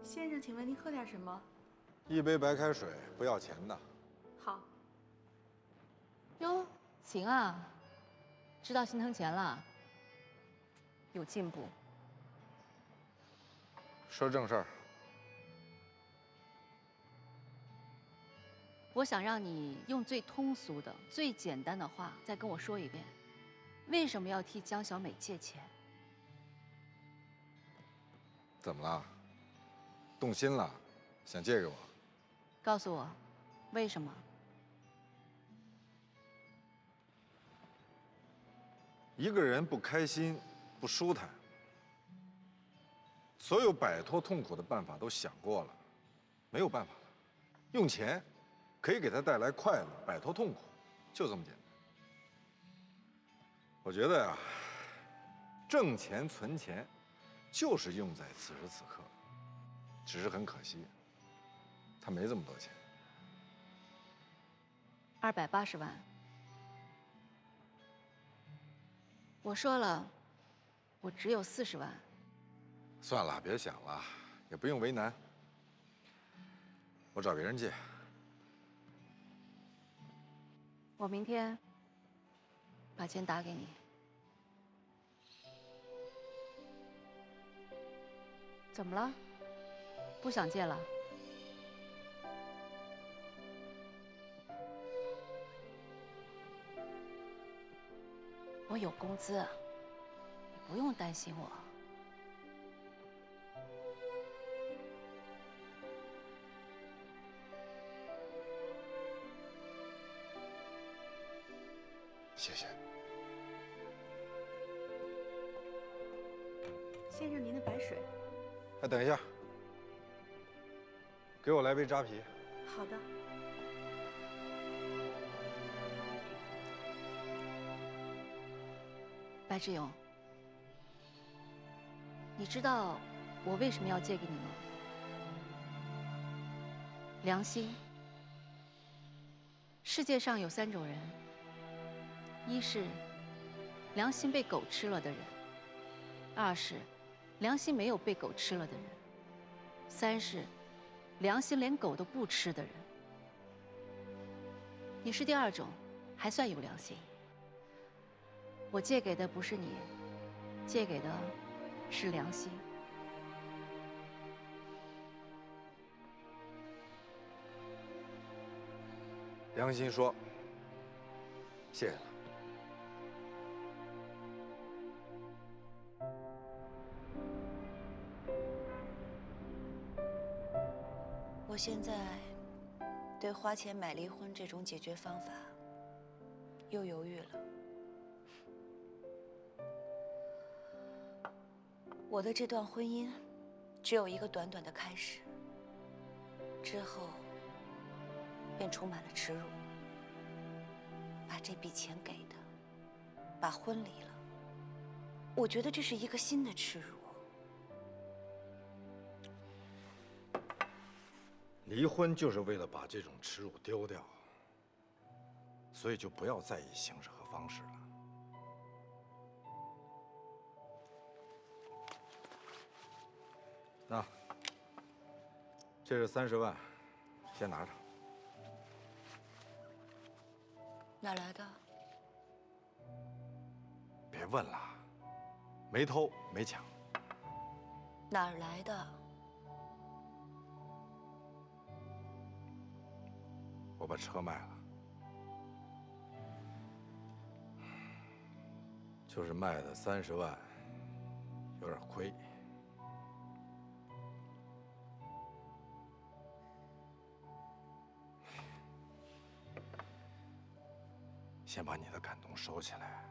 Speaker 6: 先生，请问您喝点什么？
Speaker 1: 一杯白开水，不要钱的。
Speaker 6: 好。
Speaker 4: 哟，行啊，知道心疼钱了，有进步。
Speaker 1: 说正事儿。
Speaker 4: 我想让你用最通俗的、最简单的话再跟我说一遍，为什么要替江小美借钱？
Speaker 1: 怎么了？动心了，想借给我？
Speaker 4: 告诉我，为什么？
Speaker 1: 一个人不开心、不舒坦，所有摆脱痛苦的办法都想过了，没有办法了。用钱可以给他带来快乐，摆脱痛苦，就这么简单。我觉得呀，挣钱、存钱，就是用在此时此刻。只是很可惜，他没这么多钱。
Speaker 4: 280万。我说了，我只有40万。
Speaker 1: 算了，别想了，也不用为难。我找别人借。
Speaker 4: 我明天把钱打给你。怎么了？不想借了？我有工资，你不用担心我。
Speaker 1: 谢谢。
Speaker 6: 先生，您的白水。
Speaker 1: 哎，等一下，给我来杯扎啤。
Speaker 6: 好的。
Speaker 4: 白志勇，你知道我为什么要借给你吗？良心。世界上有3种人：一是良心被狗吃了的人；2是良心没有被狗吃了的人；3是良心连狗都不吃的人。你是第2种，还算有良心。我借给的不是你，借给的是良心。
Speaker 1: 良心说：“谢谢了。”
Speaker 6: 我现在对花钱买离婚这种解决方法又犹豫了。我的这段婚姻只有一个短短的开始，之后便充满了耻辱。把这笔钱给他，把婚离了，我觉得这是一个新的耻辱。
Speaker 1: 离婚就是为了把这种耻辱丢掉，所以就不要在意形式和方式了。那，这是30万，先拿着。
Speaker 6: 哪来的？
Speaker 1: 别问了，没偷没抢。
Speaker 6: 哪儿来的？
Speaker 1: 我把车卖了，就是卖的30万，有点亏。先把你的感动收起来。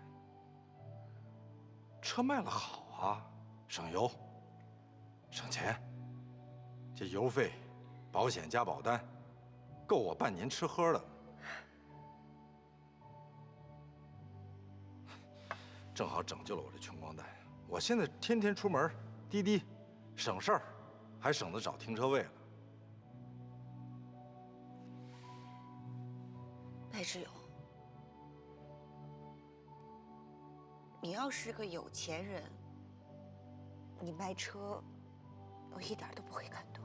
Speaker 1: 车卖了好啊，省油，省钱。这油费、保险加保单，够我半年吃喝的。正好拯救了我这穷光蛋。我现在天天出门，滴滴，省事儿，还省得找停车位了。
Speaker 6: 白志勇，你要是个有钱人，你卖车，我一点都不会感动。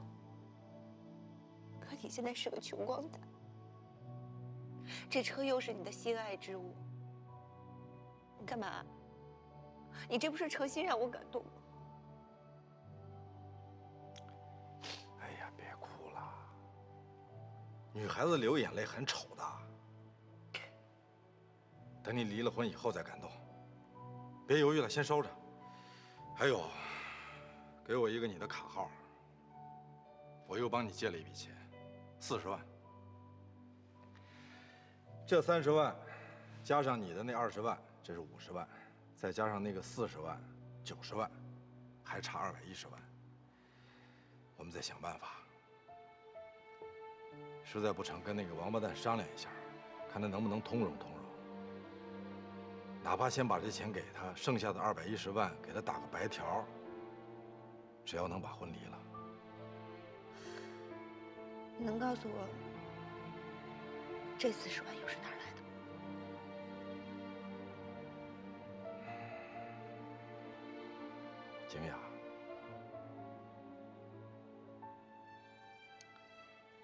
Speaker 6: 可你现在是个穷光蛋，这车又是你的心爱之物，你干嘛？你这不是诚心让我感动吗？
Speaker 1: 哎呀，别哭了，女孩子流眼泪很丑的。等你离了婚以后再感动，别犹豫了，先收着。还有，给我一个你的卡号，我又帮你借了一笔钱，40万。这30万，加上你的那20万，这是50万，再加上那个40万，90万，还差210万。我们再想办法，实在不成，跟那个王八蛋商量一下，看他能不能通融通融。哪怕先把这钱给他，剩下的210万给他打个白条，只要能把婚离了。
Speaker 6: 你能告诉我，这40万又是哪儿来的？
Speaker 1: 景雅，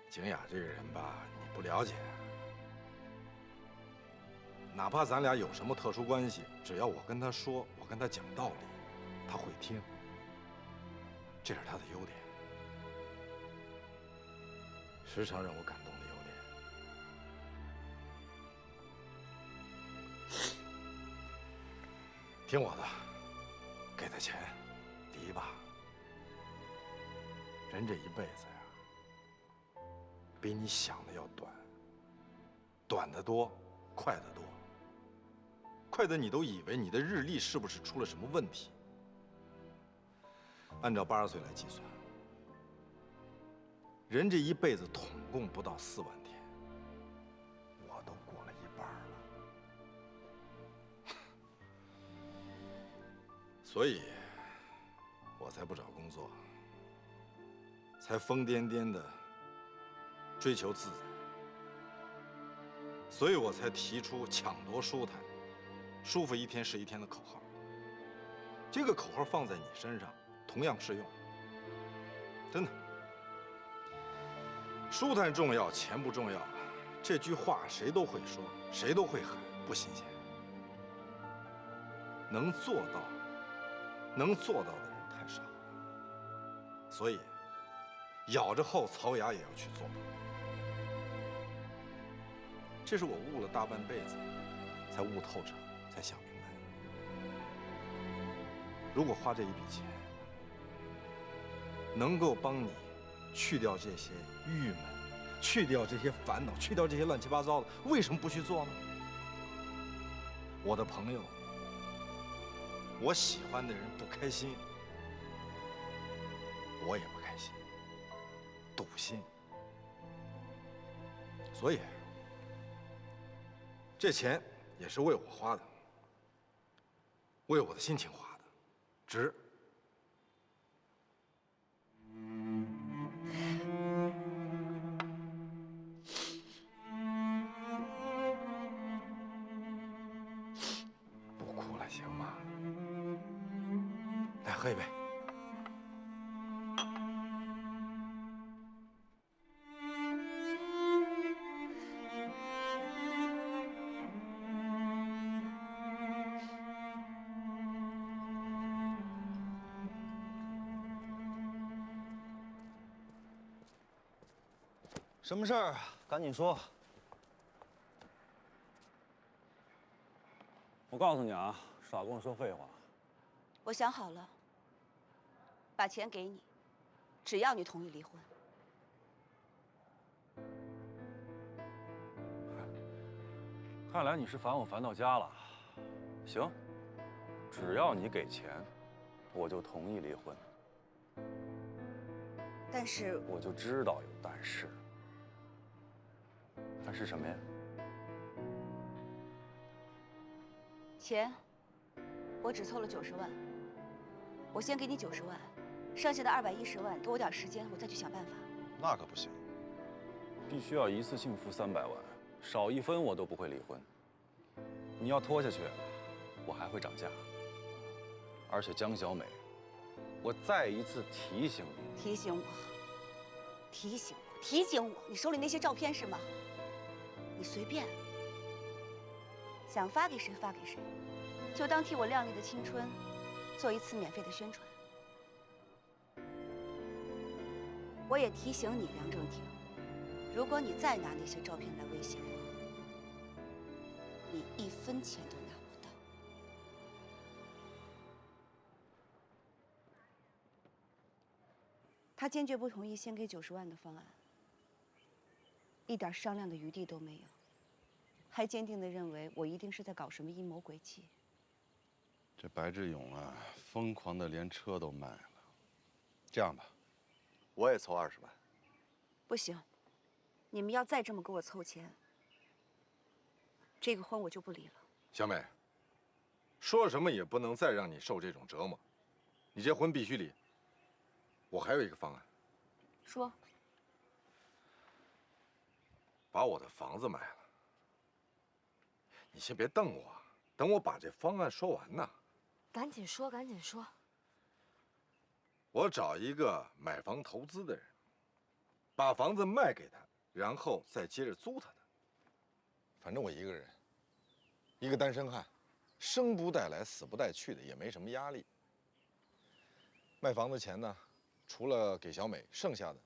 Speaker 1: 景雅这个人吧，你不了解。哪怕咱俩有什么特殊关系，只要我跟他说，我跟他讲道理，他会听。这是他的优点，时常让我感动的优点。听我的，给他钱，离吧。人这一辈子呀，比你想的要短，短得多，快得多。快得你都以为你的日历是不是出了什么问题？按照80岁来计算，人这一辈子统共不到4万天，我都过了一半了，所以，我才不找工作，才疯癫癫的追求自在，所以我才提出抢夺舒坦。舒服一天是一天的口号，这个口号放在你身上同样适用。真的，舒坦重要，钱不重要。这句话谁都会说，谁都会喊，不新鲜。能做到的人太少了，所以咬着后槽牙也要去做。这是我悟了大半辈子，才悟透彻。才想明白，如果花这一笔钱能够帮你去掉这些郁闷，去掉这些烦恼，去掉这些乱七八糟的，为什么不去做呢？我的朋友，我喜欢的人不开心，我也不开心，堵心。所以，这钱也是为我花的。为我的心情花的，值。不哭了，行吗？来，喝一杯。
Speaker 12: 什么事儿？赶紧说。我告诉你啊，少跟我说废话。
Speaker 6: 我想好了，把钱给你，只要你同意离婚。
Speaker 12: 看来你是烦我烦到家了。行，只要你给钱，我就同意离婚。
Speaker 6: 但是
Speaker 12: 我就知道有但是。但是什么呀？
Speaker 6: 钱，我只凑了90万。我先给你90万，剩下的210万给我点时间，我再去想办法。
Speaker 11: 那可不行，
Speaker 12: 必须要一次性付300万，少1分我都不会离婚。你要拖下去，我还会涨价。而且江小美，我再一次提醒你，
Speaker 6: 提醒我，提醒我，提醒我，你手里那些照片是吗？你随便，想发给谁发给谁，就当替我靓丽的青春做一次免费的宣传。我也提醒你，梁正廷，如果你再拿那些照片来威胁我，你1分钱都拿不到。他坚决不同意先给90万的方案，一点商量的余地都没有，还坚定地认为我一定是在搞什么阴谋诡计。
Speaker 11: 这白志勇啊，疯狂的连车都卖了。这样吧，我也凑20万。
Speaker 6: 不行，你们要再这么给我凑钱，这个婚我就不离了。
Speaker 1: 小美，说什么也不能再让你受这种折磨，你这婚必须离。我还有一个方案，
Speaker 4: 说。
Speaker 1: 把我的房子卖了。你先别瞪我，等我把这方案说完呢。
Speaker 9: 赶紧说，赶紧说。
Speaker 1: 我找一个买房投资的人，把房子卖给他，然后再接着租他的。反正我一个人，一个单身汉，生不带来，死不带去的，也没什么压力。卖房子钱呢，除了给小美，剩下的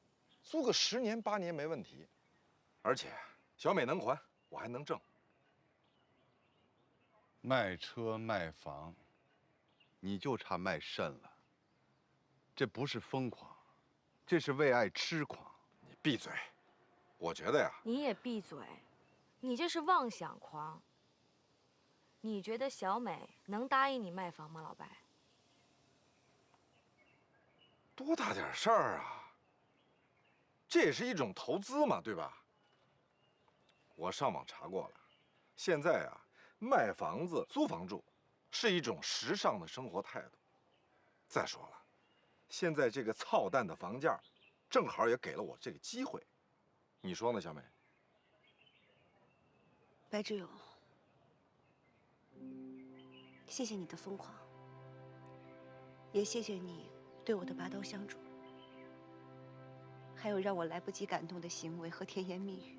Speaker 1: 租个10年8年没问题。而且小美能还，我还能挣。
Speaker 11: 卖车卖房，你就差卖肾了。这不是疯狂，这是为爱痴狂。
Speaker 1: 你闭嘴！我觉得呀，
Speaker 9: 你也闭嘴，你这是妄想狂。你觉得小美能答应你卖房吗，老白？
Speaker 1: 多大点事儿啊！这也是一种投资嘛，对吧？我上网查过了，现在啊，卖房子、租房住，是一种时尚的生活态度。再说了，现在这个操蛋的房价，正好也给了我这个机会。你说呢，小美？
Speaker 6: 白志勇，谢谢你的疯狂，也谢谢你对我的拔刀相助，还有让我来不及感动的行为和甜言蜜语。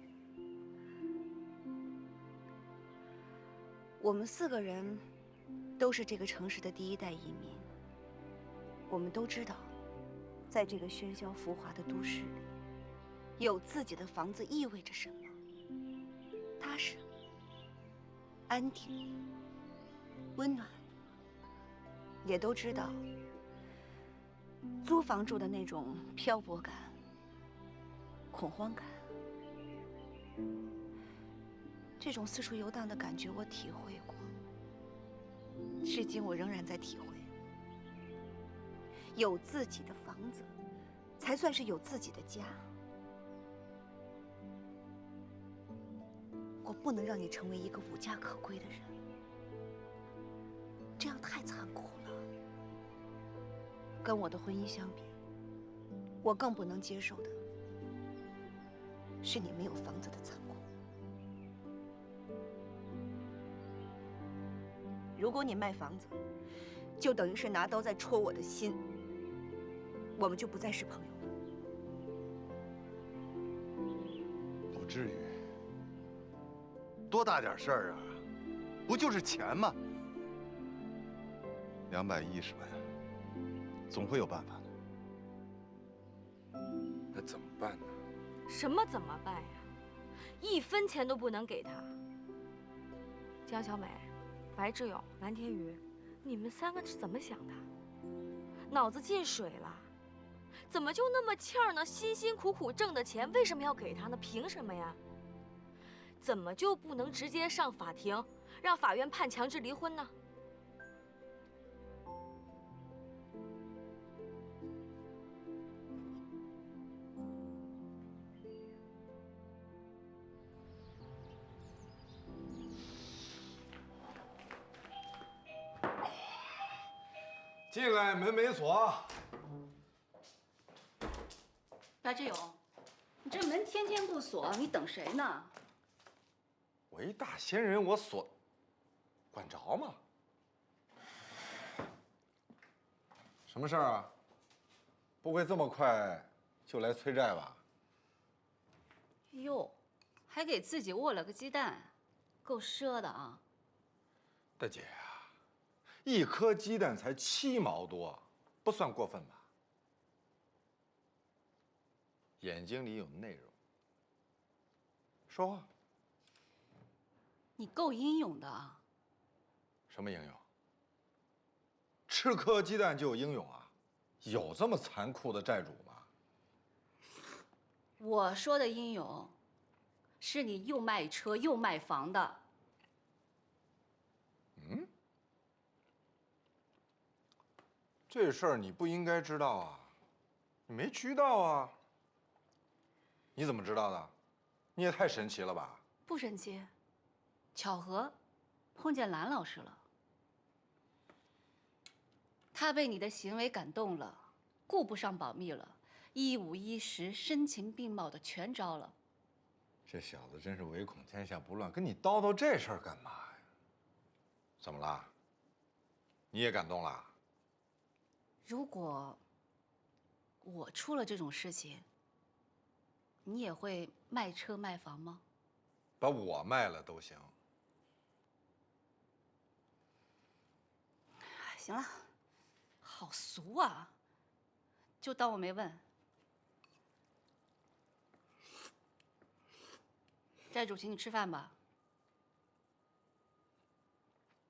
Speaker 6: 我们4个人都是这个城市的第1代移民，我们都知道，在这个喧嚣浮华的都市里，有自己的房子意味着什么：踏实、安定、温暖。也都知道，租房住的那种漂泊感、恐慌感，这种四处游荡的感觉我体会过，至今我仍然在体会。有自己的房子，才算是有自己的家。我不能让你成为一个无家可归的人，这样太残酷了。跟我的婚姻相比，我更不能接受的是你没有房子的残酷。如果你卖房子，就等于是拿刀在戳我的心，我们就不再是朋友了。
Speaker 11: 不至于。
Speaker 2: 多大点事儿啊？不就是钱吗
Speaker 11: ？210万，总会有办法的。
Speaker 1: 那怎么办呢？
Speaker 9: 什么怎么办呀？1分钱都不能给他。江小美、白志勇、蓝天宇，你们3个是怎么想的？脑子进水了？怎么就那么欠儿呢？辛辛苦苦挣的钱，为什么要给他呢？凭什么呀？
Speaker 13: 怎么就不能直接上法庭，让法院判强制离婚呢？
Speaker 1: 进来，门没锁。
Speaker 10: 白志勇，你这门天天不锁，你等谁呢？
Speaker 1: 我一大闲人，我锁，管着吗？什么事儿啊？不会这么快就来催债吧？
Speaker 10: 哟，还给自己握了个鸡蛋，够赊的啊！
Speaker 1: 大姐啊，一颗鸡蛋才7毛多，不算过分吧？眼睛里有内容，说话。
Speaker 10: 你够英勇的啊！
Speaker 1: 什么英勇？吃颗鸡蛋就有英勇啊？有这么残酷的债主吗？
Speaker 10: 我说的英勇，是你又卖车又卖房的。
Speaker 1: 嗯，这事儿你不应该知道啊，你没渠道啊。你怎么知道的？你也太神奇了吧！
Speaker 10: 不神奇，巧合，碰见蓝老师了。他被你的行为感动了，顾不上保密了，15、10声情并茂的全招了。
Speaker 1: 这小子真是唯恐天下不乱，跟你叨叨这事儿干嘛呀？怎么了？你也感动了？
Speaker 10: 如果我出了这种事情，你也会卖车卖房吗？
Speaker 1: 把我卖了都行。
Speaker 10: 行了，好俗啊！就当我没问。债主请你吃饭吧。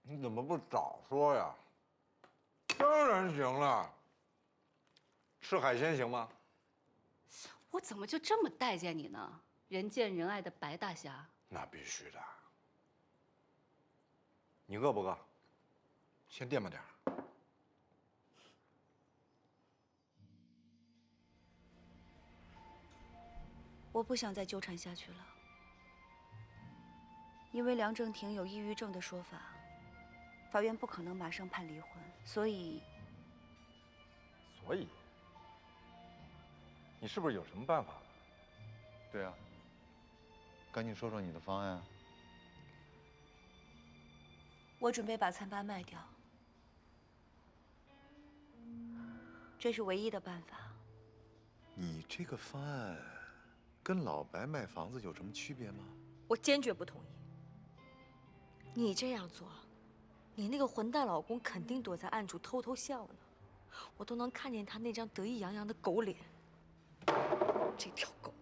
Speaker 1: 你怎么不早说呀？当然行了。吃海鲜行吗？
Speaker 10: 我怎么就这么待见你呢？人见人爱的白大侠。
Speaker 1: 那必须的。你饿不饿？先垫吧点儿。
Speaker 6: 我不想再纠缠下去了，因为梁正廷有抑郁症的说法，法院不可能马上判离婚，所以，
Speaker 1: 你是不是有什么办法？
Speaker 11: 对啊，赶紧说说你的方案啊。
Speaker 6: 我准备把餐吧卖掉，这是唯一的办法。
Speaker 14: 你这个方案跟老白卖房子有什么区别吗？
Speaker 13: 我坚决不同意。你这样做，你那个混蛋老公肯定躲在暗处偷偷笑呢，我都能看见他那张得意洋洋的狗脸。这条狗。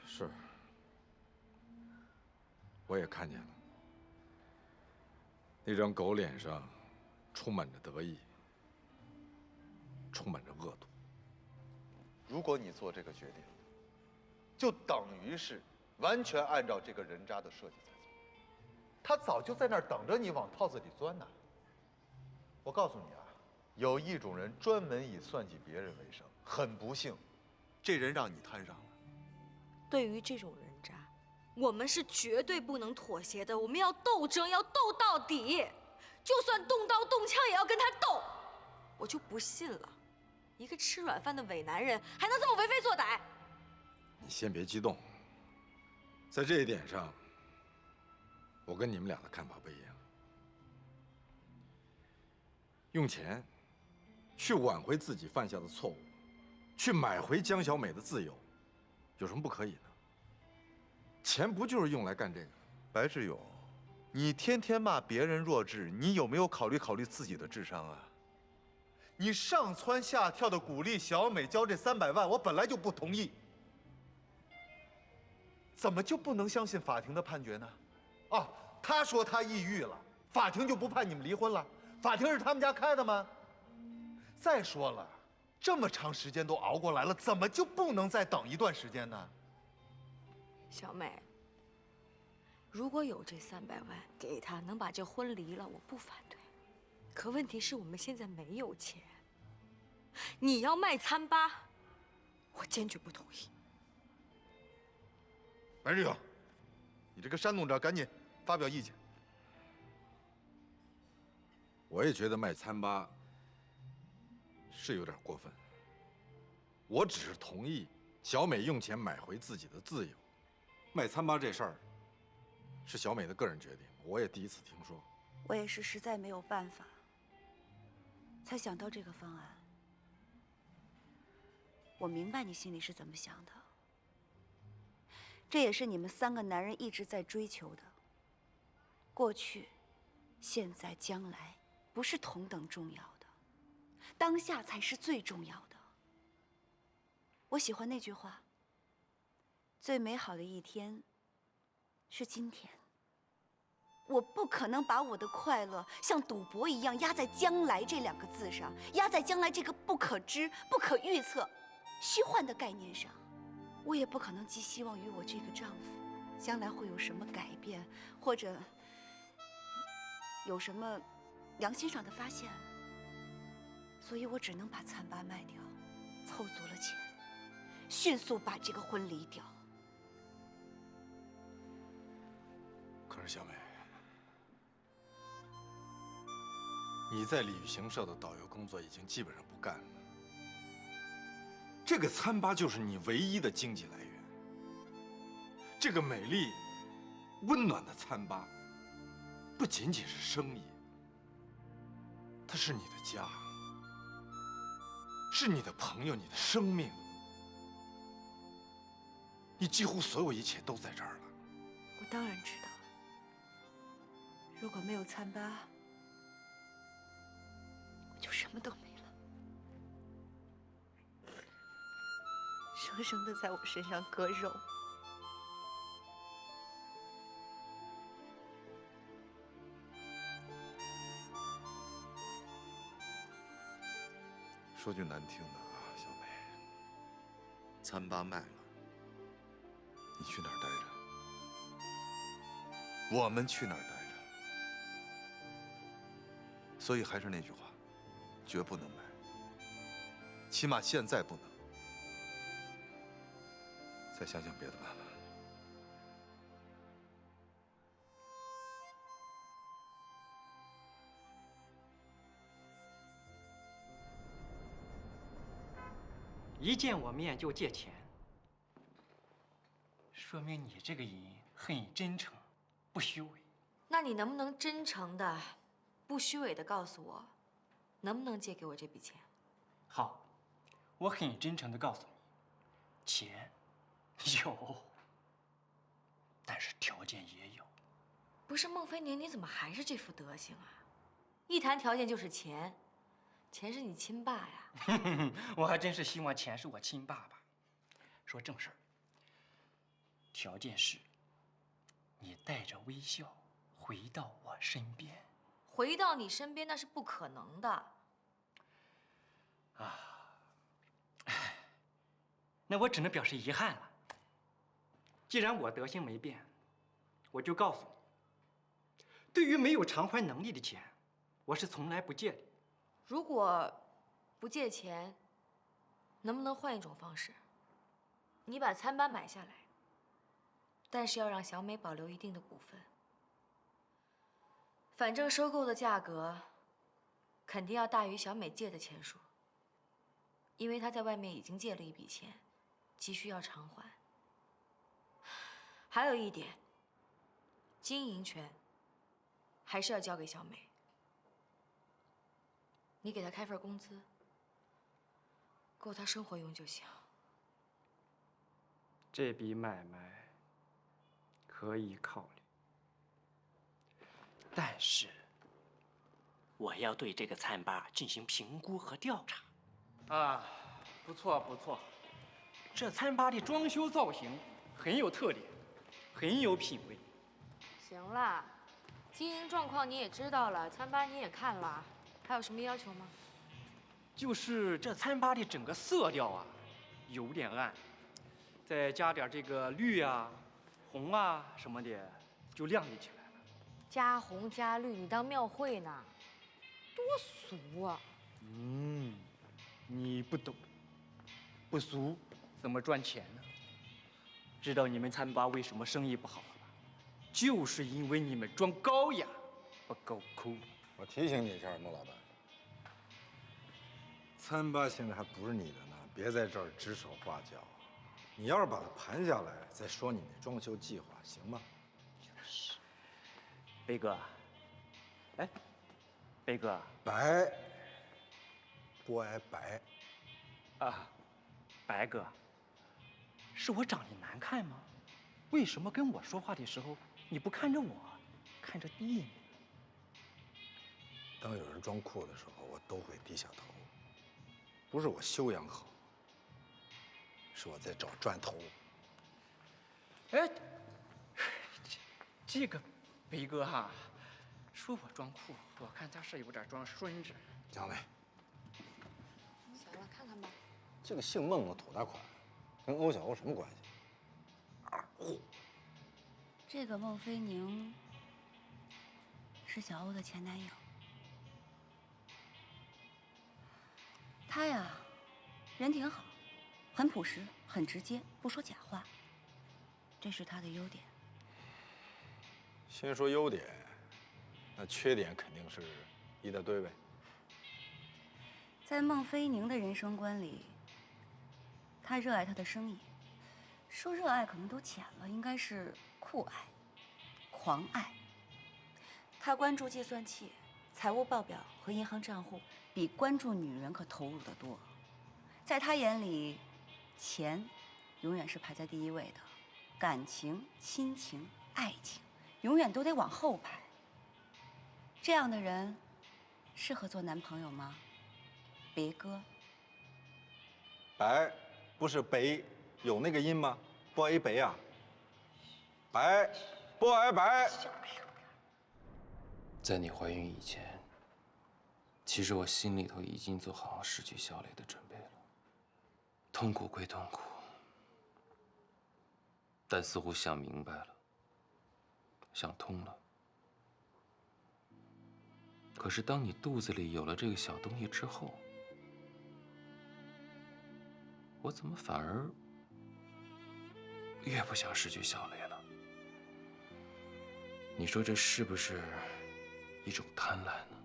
Speaker 1: 是，我也看见了，那张狗脸上充满着得意，充满着恶毒。
Speaker 11: 如果你做这个决定，就等于是完全按照这个人渣的设计在做。他早就在那儿等着你往套子里钻呢。我告诉你啊，有一种人专门以算计别人为生，很不幸，这人让你摊上了。
Speaker 13: 对于这种人渣，我们是绝对不能妥协的。我们要斗争，要斗到底，就算动刀动枪也要跟他斗。我就不信了，一个吃软饭的伪男人还能这么为非作歹？
Speaker 1: 你先别激动，在这一点上，我跟你们俩的看法不一样。用钱去挽回自己犯下的错误，去买回江小美的自由，有什么不可以呢？钱不就是用来干这个？
Speaker 14: 白志勇，你天天骂别人弱智，你有没有考虑自己的智商啊？
Speaker 11: 你上蹿下跳的鼓励小美交这300万，我本来就不同意。怎么就不能相信法庭的判决呢？哦，他说他抑郁了，法庭就不判你们离婚了？法庭是他们家开的吗？再说了，这么长时间都熬过来了，怎么就不能再等一段时间呢？
Speaker 13: 小美，如果有这300万给他，能把这婚离了，我不反对。可问题是我们现在没有钱。你要卖餐吧，我坚决不同意。
Speaker 14: 白志勇，你这个煽动者，赶紧发表意见。
Speaker 1: 我也觉得卖餐吧是有点过分。我只是同意小美用钱买回自己的自由。卖餐吧这事儿是小美的个人决定，我也第一次听说。
Speaker 6: 我也是实在没有办法，才想到这个方案。我明白你心里是怎么想的，这也是你们3个男人一直在追求的。过去、现在、将来，不是同等重要的，当下才是最重要的。我喜欢那句话：最美好的一天是今天。我不可能把我的快乐像赌博一样压在将来这2个字上，压在将来这个不可知、不可预测、虚幻的概念上。我也不可能寄希望于我这个丈夫将来会有什么改变，或者有什么良心上的发现。所以我只能把餐吧卖掉，凑足了钱，迅速把这个婚离掉。
Speaker 1: 可是小美，你在旅行社的导游工作已经基本上不干了，这个餐吧就是你唯一的经济来源。这个美丽、温暖的餐吧，不仅仅是生意，它是你的家，是你的朋友，你的生命。你几乎所有一切都在这儿了。
Speaker 6: 我当然知道，如果没有餐吧，我就什么都没了，生生的在我身上割肉。
Speaker 14: 说句难听的啊，小美，餐吧卖了，你去哪儿待着？我们去哪儿待着？所以还是那句话，绝不能卖，起码现在不能。再想想别的办法。
Speaker 15: 一见我面就借钱，说明你这个人很真诚，不虚伪。
Speaker 13: 那你能不能真诚的、不虚伪的告诉我，能不能借给我这笔钱？
Speaker 15: 好，我很真诚的告诉你，钱有，但是条件也有。
Speaker 13: 不是孟非宁，你怎么还是这副德行啊？一谈条件就是钱，钱是你亲爸呀。
Speaker 15: 我还真是希望钱是我亲爸爸。说正事儿，条件是，你带着微笑回到我身边。
Speaker 13: 回到你身边那是不可能的。
Speaker 15: 啊，那我只能表示遗憾了。既然我德行没变，我就告诉你，对于没有偿还能力的钱，我是从来不借的。
Speaker 13: 如果不借钱，能不能换一种方式？你把餐吧买下来，但是要让小美保留一定的股份。反正收购的价格肯定要大于小美借的钱数，因为她在外面已经借了一笔钱，急需要偿还。还有一点，经营权还是要交给小美。你给她开份工资，够她生活用就行。
Speaker 15: 这笔买卖可以考虑，但是我要对这个餐吧进行评估和调查。啊，不错不错，这餐吧的装修造型很有特点，很有品味。
Speaker 13: 行了，经营状况你也知道了，餐吧你也看了，还有什么要求吗？
Speaker 15: 就是这餐吧的整个色调啊，有点暗，再加点这个绿啊、红啊什么的就亮丽起来了。
Speaker 9: 加红加绿，你当庙会呢？多俗啊！
Speaker 15: 你不懂，不俗怎么赚钱呢？知道你们餐吧为什么生意不好了吧？就是因为你们装高雅，不够酷。
Speaker 1: 我提醒你一下，孟老板，餐吧现在还不是你的呢，别在这儿指手画脚。你要是把它盘下来，再说你那装修计划，行吗？
Speaker 15: 北哥，哎，北哥，
Speaker 1: 白，不挨白。
Speaker 15: 啊，白哥，是我长得难看吗？为什么跟我说话的时候你不看着我，看着弟呢？
Speaker 1: 当有人装酷的时候，我都会低下头。不是我修养好，是我在找赚头。
Speaker 15: 哎，这个北哥哈，说我装酷，我看他是有点装孙子。
Speaker 1: 蒋磊，
Speaker 9: 小了，看看吧。
Speaker 1: 这个姓孟的土大款，跟欧小欧什么关系？二货。
Speaker 6: 这个孟非宁是小欧的前男友。他呀，人挺好，很朴实，很直接，不说假话。这是他的优点。
Speaker 1: 先说优点，那缺点肯定是一大堆呗。
Speaker 6: 在孟非宁的人生观里，他热爱他的生意，说热爱可能都浅了，应该是酷爱、狂爱。他关注计算器、财务报表和银行账户，比关注女人可投入得多。在他眼里，钱永远是排在第一位的，感情、亲情、爱情永远都得往后排。这样的人适合做男朋友吗？别哥，
Speaker 1: 白不是北，有那个音吗？不挨北啊。白不挨白。
Speaker 3: 在你怀孕以前，其实我心里头已经做好失去小磊的准备了。痛苦归痛苦，但似乎想明白了，想通了。可是当你肚子里有了这个小东西之后，我怎么反而越不想失去小磊了？你说这是不是一种贪婪呢？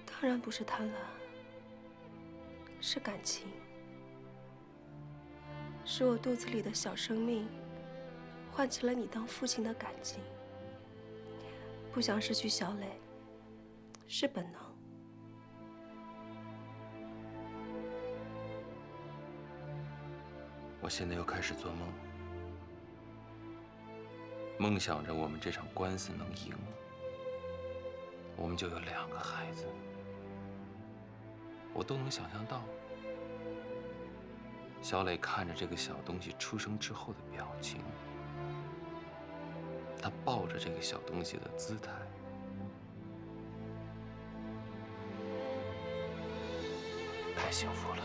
Speaker 8: 当然不是贪婪，是感情，是我肚子里的小生命唤起了你当父亲的感情。不想失去小磊，是本能。
Speaker 3: 我现在又开始做梦，梦想着我们这场官司能赢，我们就有2个孩子，我都能想象到。小磊看着这个小东西出生之后的表情，他抱着这个小东西的姿态，太幸福了。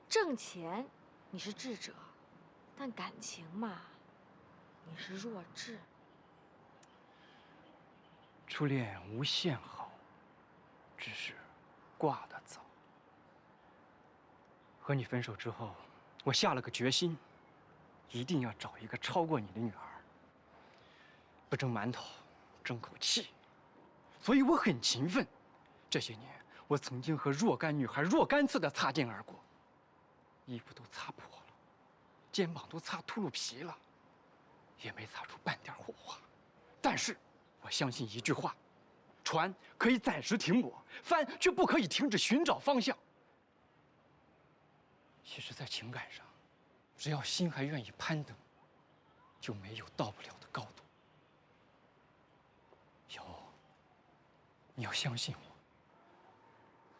Speaker 9: 挣钱，你是智者，但感情嘛，你是弱智。
Speaker 15: 初恋无限好，只是挂得早。和你分手之后，我下了个决心，一定要找一个超过你的女儿。不蒸馒头，争口气。所以我很勤奋。这些年，我曾经和若干女孩若干次的擦肩而过，衣服都擦破了，肩膀都擦秃噜皮了，也没擦出半点火花。但是，我相信一句话：船可以暂时停泊，帆却不可以停止寻找方向。其实，在情感上，只要心还愿意攀登，就没有到不了的高度。有你要相信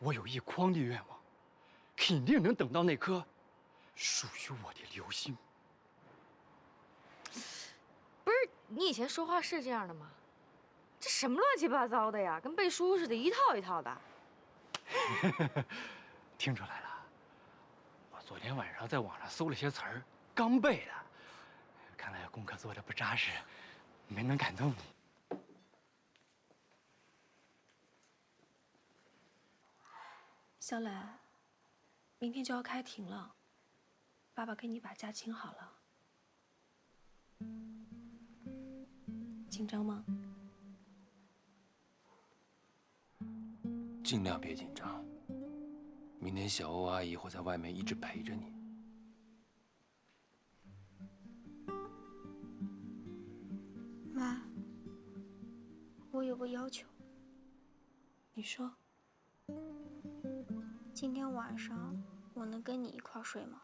Speaker 15: 我，我有一筐的愿望，肯定能等到那颗属于我的流星。
Speaker 9: 不是，你以前说话是这样的吗？这什么乱七八糟的呀，跟背书似的，一套一套的。
Speaker 15: 听出来了，我昨天晚上在网上搜了些词儿，刚背的。看来功课做的不扎实，没能感动你。
Speaker 8: 小磊，明天就要开庭了，爸爸给你把假请好了。紧张吗？
Speaker 3: 尽量别紧张。明天小欧阿姨会在外面一直陪着你。
Speaker 7: 妈，我有个要求。
Speaker 8: 你说。
Speaker 7: 今天晚上我能跟你一块儿睡吗？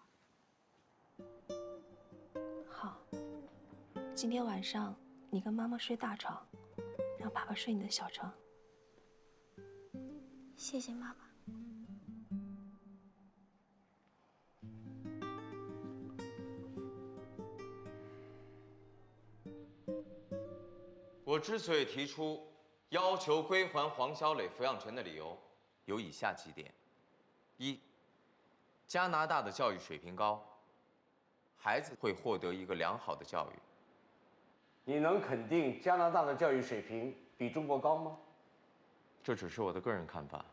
Speaker 8: 好。今天晚上你跟妈妈睡大床，让爸爸睡你的小床。
Speaker 7: 谢谢妈妈。
Speaker 16: 我之所以提出要求归还黄小磊抚养权的理由，有以下几点：一，加拿大的教育水平高，孩子会获得一个良好的教育。
Speaker 17: 你能肯定加拿大的教育水平比中国高吗？
Speaker 16: 这只是我的个人看法。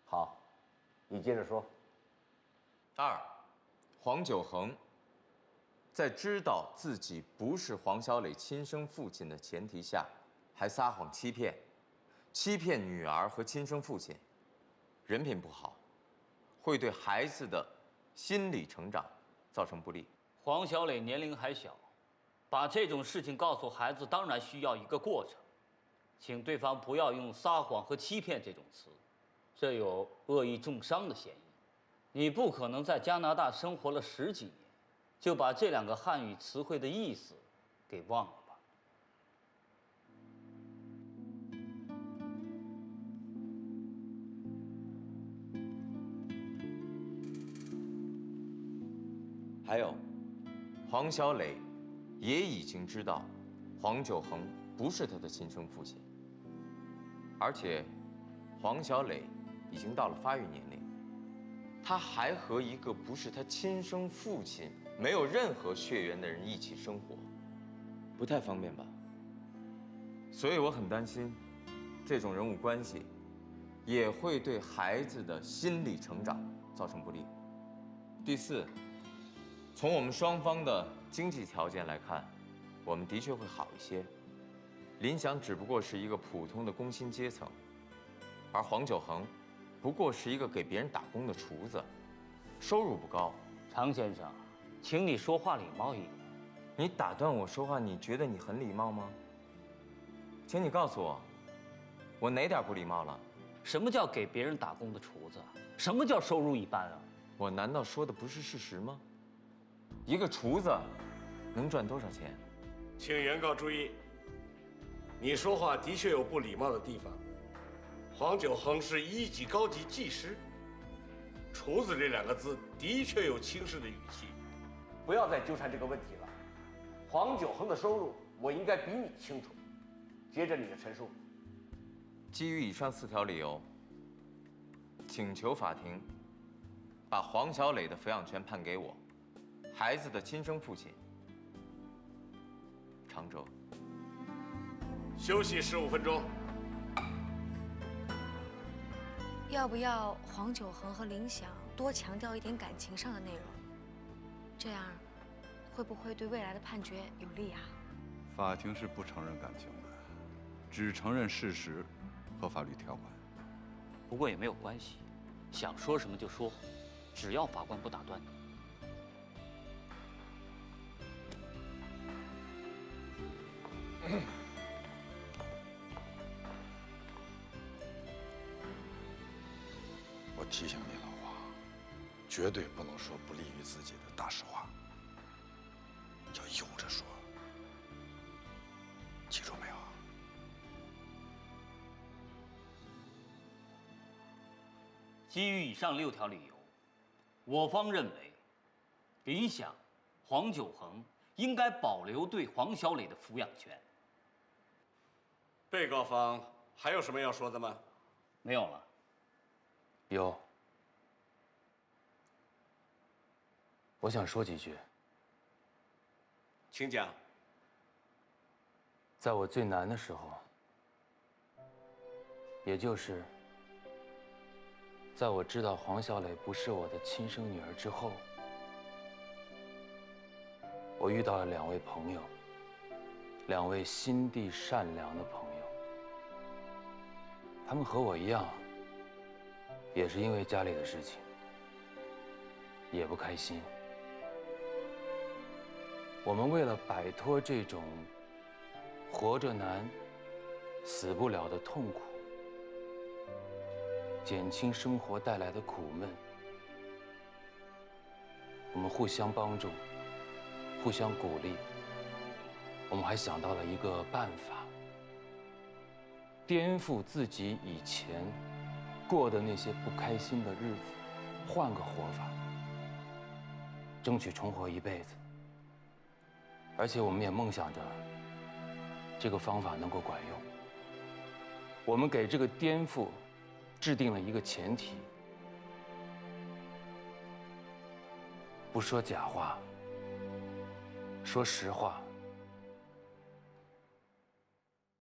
Speaker 17: 好，你接着说。
Speaker 16: 二，黄九恒在知道自己不是黄小磊亲生父亲的前提下，还撒谎欺骗女儿和亲生父亲，人品不好，会对孩子的心理成长造成不利。
Speaker 18: 黄小磊年龄还小，把这种事情告诉孩子，当然需要一个过程。请对方不要用撒谎和欺骗这种词，这有恶意重伤的嫌疑。你不可能在加拿大生活了10几年，就把这2个汉语词汇的意思给忘了吧。
Speaker 16: 还有，黄小磊也已经知道黄九恒不是他的亲生父亲，而且黄小磊已经到了发育年龄，他还和一个不是他亲生父亲、没有任何血缘的人一起生活，不太方便吧？所以我很担心，这种人物关系也会对孩子的心理成长造成不利。第四，从我们双方的经济条件来看，我们的确会好一些。林祥只不过是一个普通的工薪阶层，而黄九恒不过是一个给别人打工的厨子，收入不高。
Speaker 18: 常先生，请你说话礼貌一点。
Speaker 16: 你打断我说话，你觉得你很礼貌吗？请你告诉我，我哪点不礼貌了？
Speaker 18: 什么叫给别人打工的厨子？什么叫收入一般啊？
Speaker 16: 我难道说的不是事实吗？一个厨子能赚多少钱？
Speaker 19: 请原告注意，你说话的确有不礼貌的地方。黄九恒是1级高级技师，厨子这2个字的确有轻视的语气。
Speaker 17: 不要再纠缠这个问题了。黄九恒的收入我应该比你清楚。接着你的陈述。
Speaker 16: 基于以上4条理由，请求法庭把黄小磊的抚养权判给我，孩子的亲生父亲常哲。
Speaker 19: 休息15分钟。
Speaker 4: 要不要黄九恒和林想多强调一点感情上的内容？这样会不会对未来的判决有利啊？
Speaker 2: 法庭是不承认感情的，只承认事实和法律条款。
Speaker 18: 不过也没有关系，想说什么就说，只要法官不打断你。
Speaker 1: 我提醒你了，黄，绝对不能说不利于自己的大实话，要悠着说，记住没有？
Speaker 18: 基于以上6条理由，我方认为，理想、黄九恒应该保留对黄小磊的抚养权。
Speaker 19: 被告方还有什么要说的吗？
Speaker 18: 没有了。
Speaker 3: 有，我想说几句。
Speaker 19: 请讲。
Speaker 3: 在我最难的时候，也就是在我知道黄小磊不是我的亲生女儿之后，我遇到了2位朋友，2位心地善良的朋友。他们和我一样，也是因为家里的事情，也不开心。我们为了摆脱这种活着难、死不了的痛苦，减轻生活带来的苦闷，我们互相帮助，互相鼓励。我们还想到了一个办法，颠覆自己以前过的那些不开心的日子，换个活法，争取重活一辈子。而且我们也梦想着这个方法能够管用。我们给这个颠覆制定了一个前提：不说假话，说实话，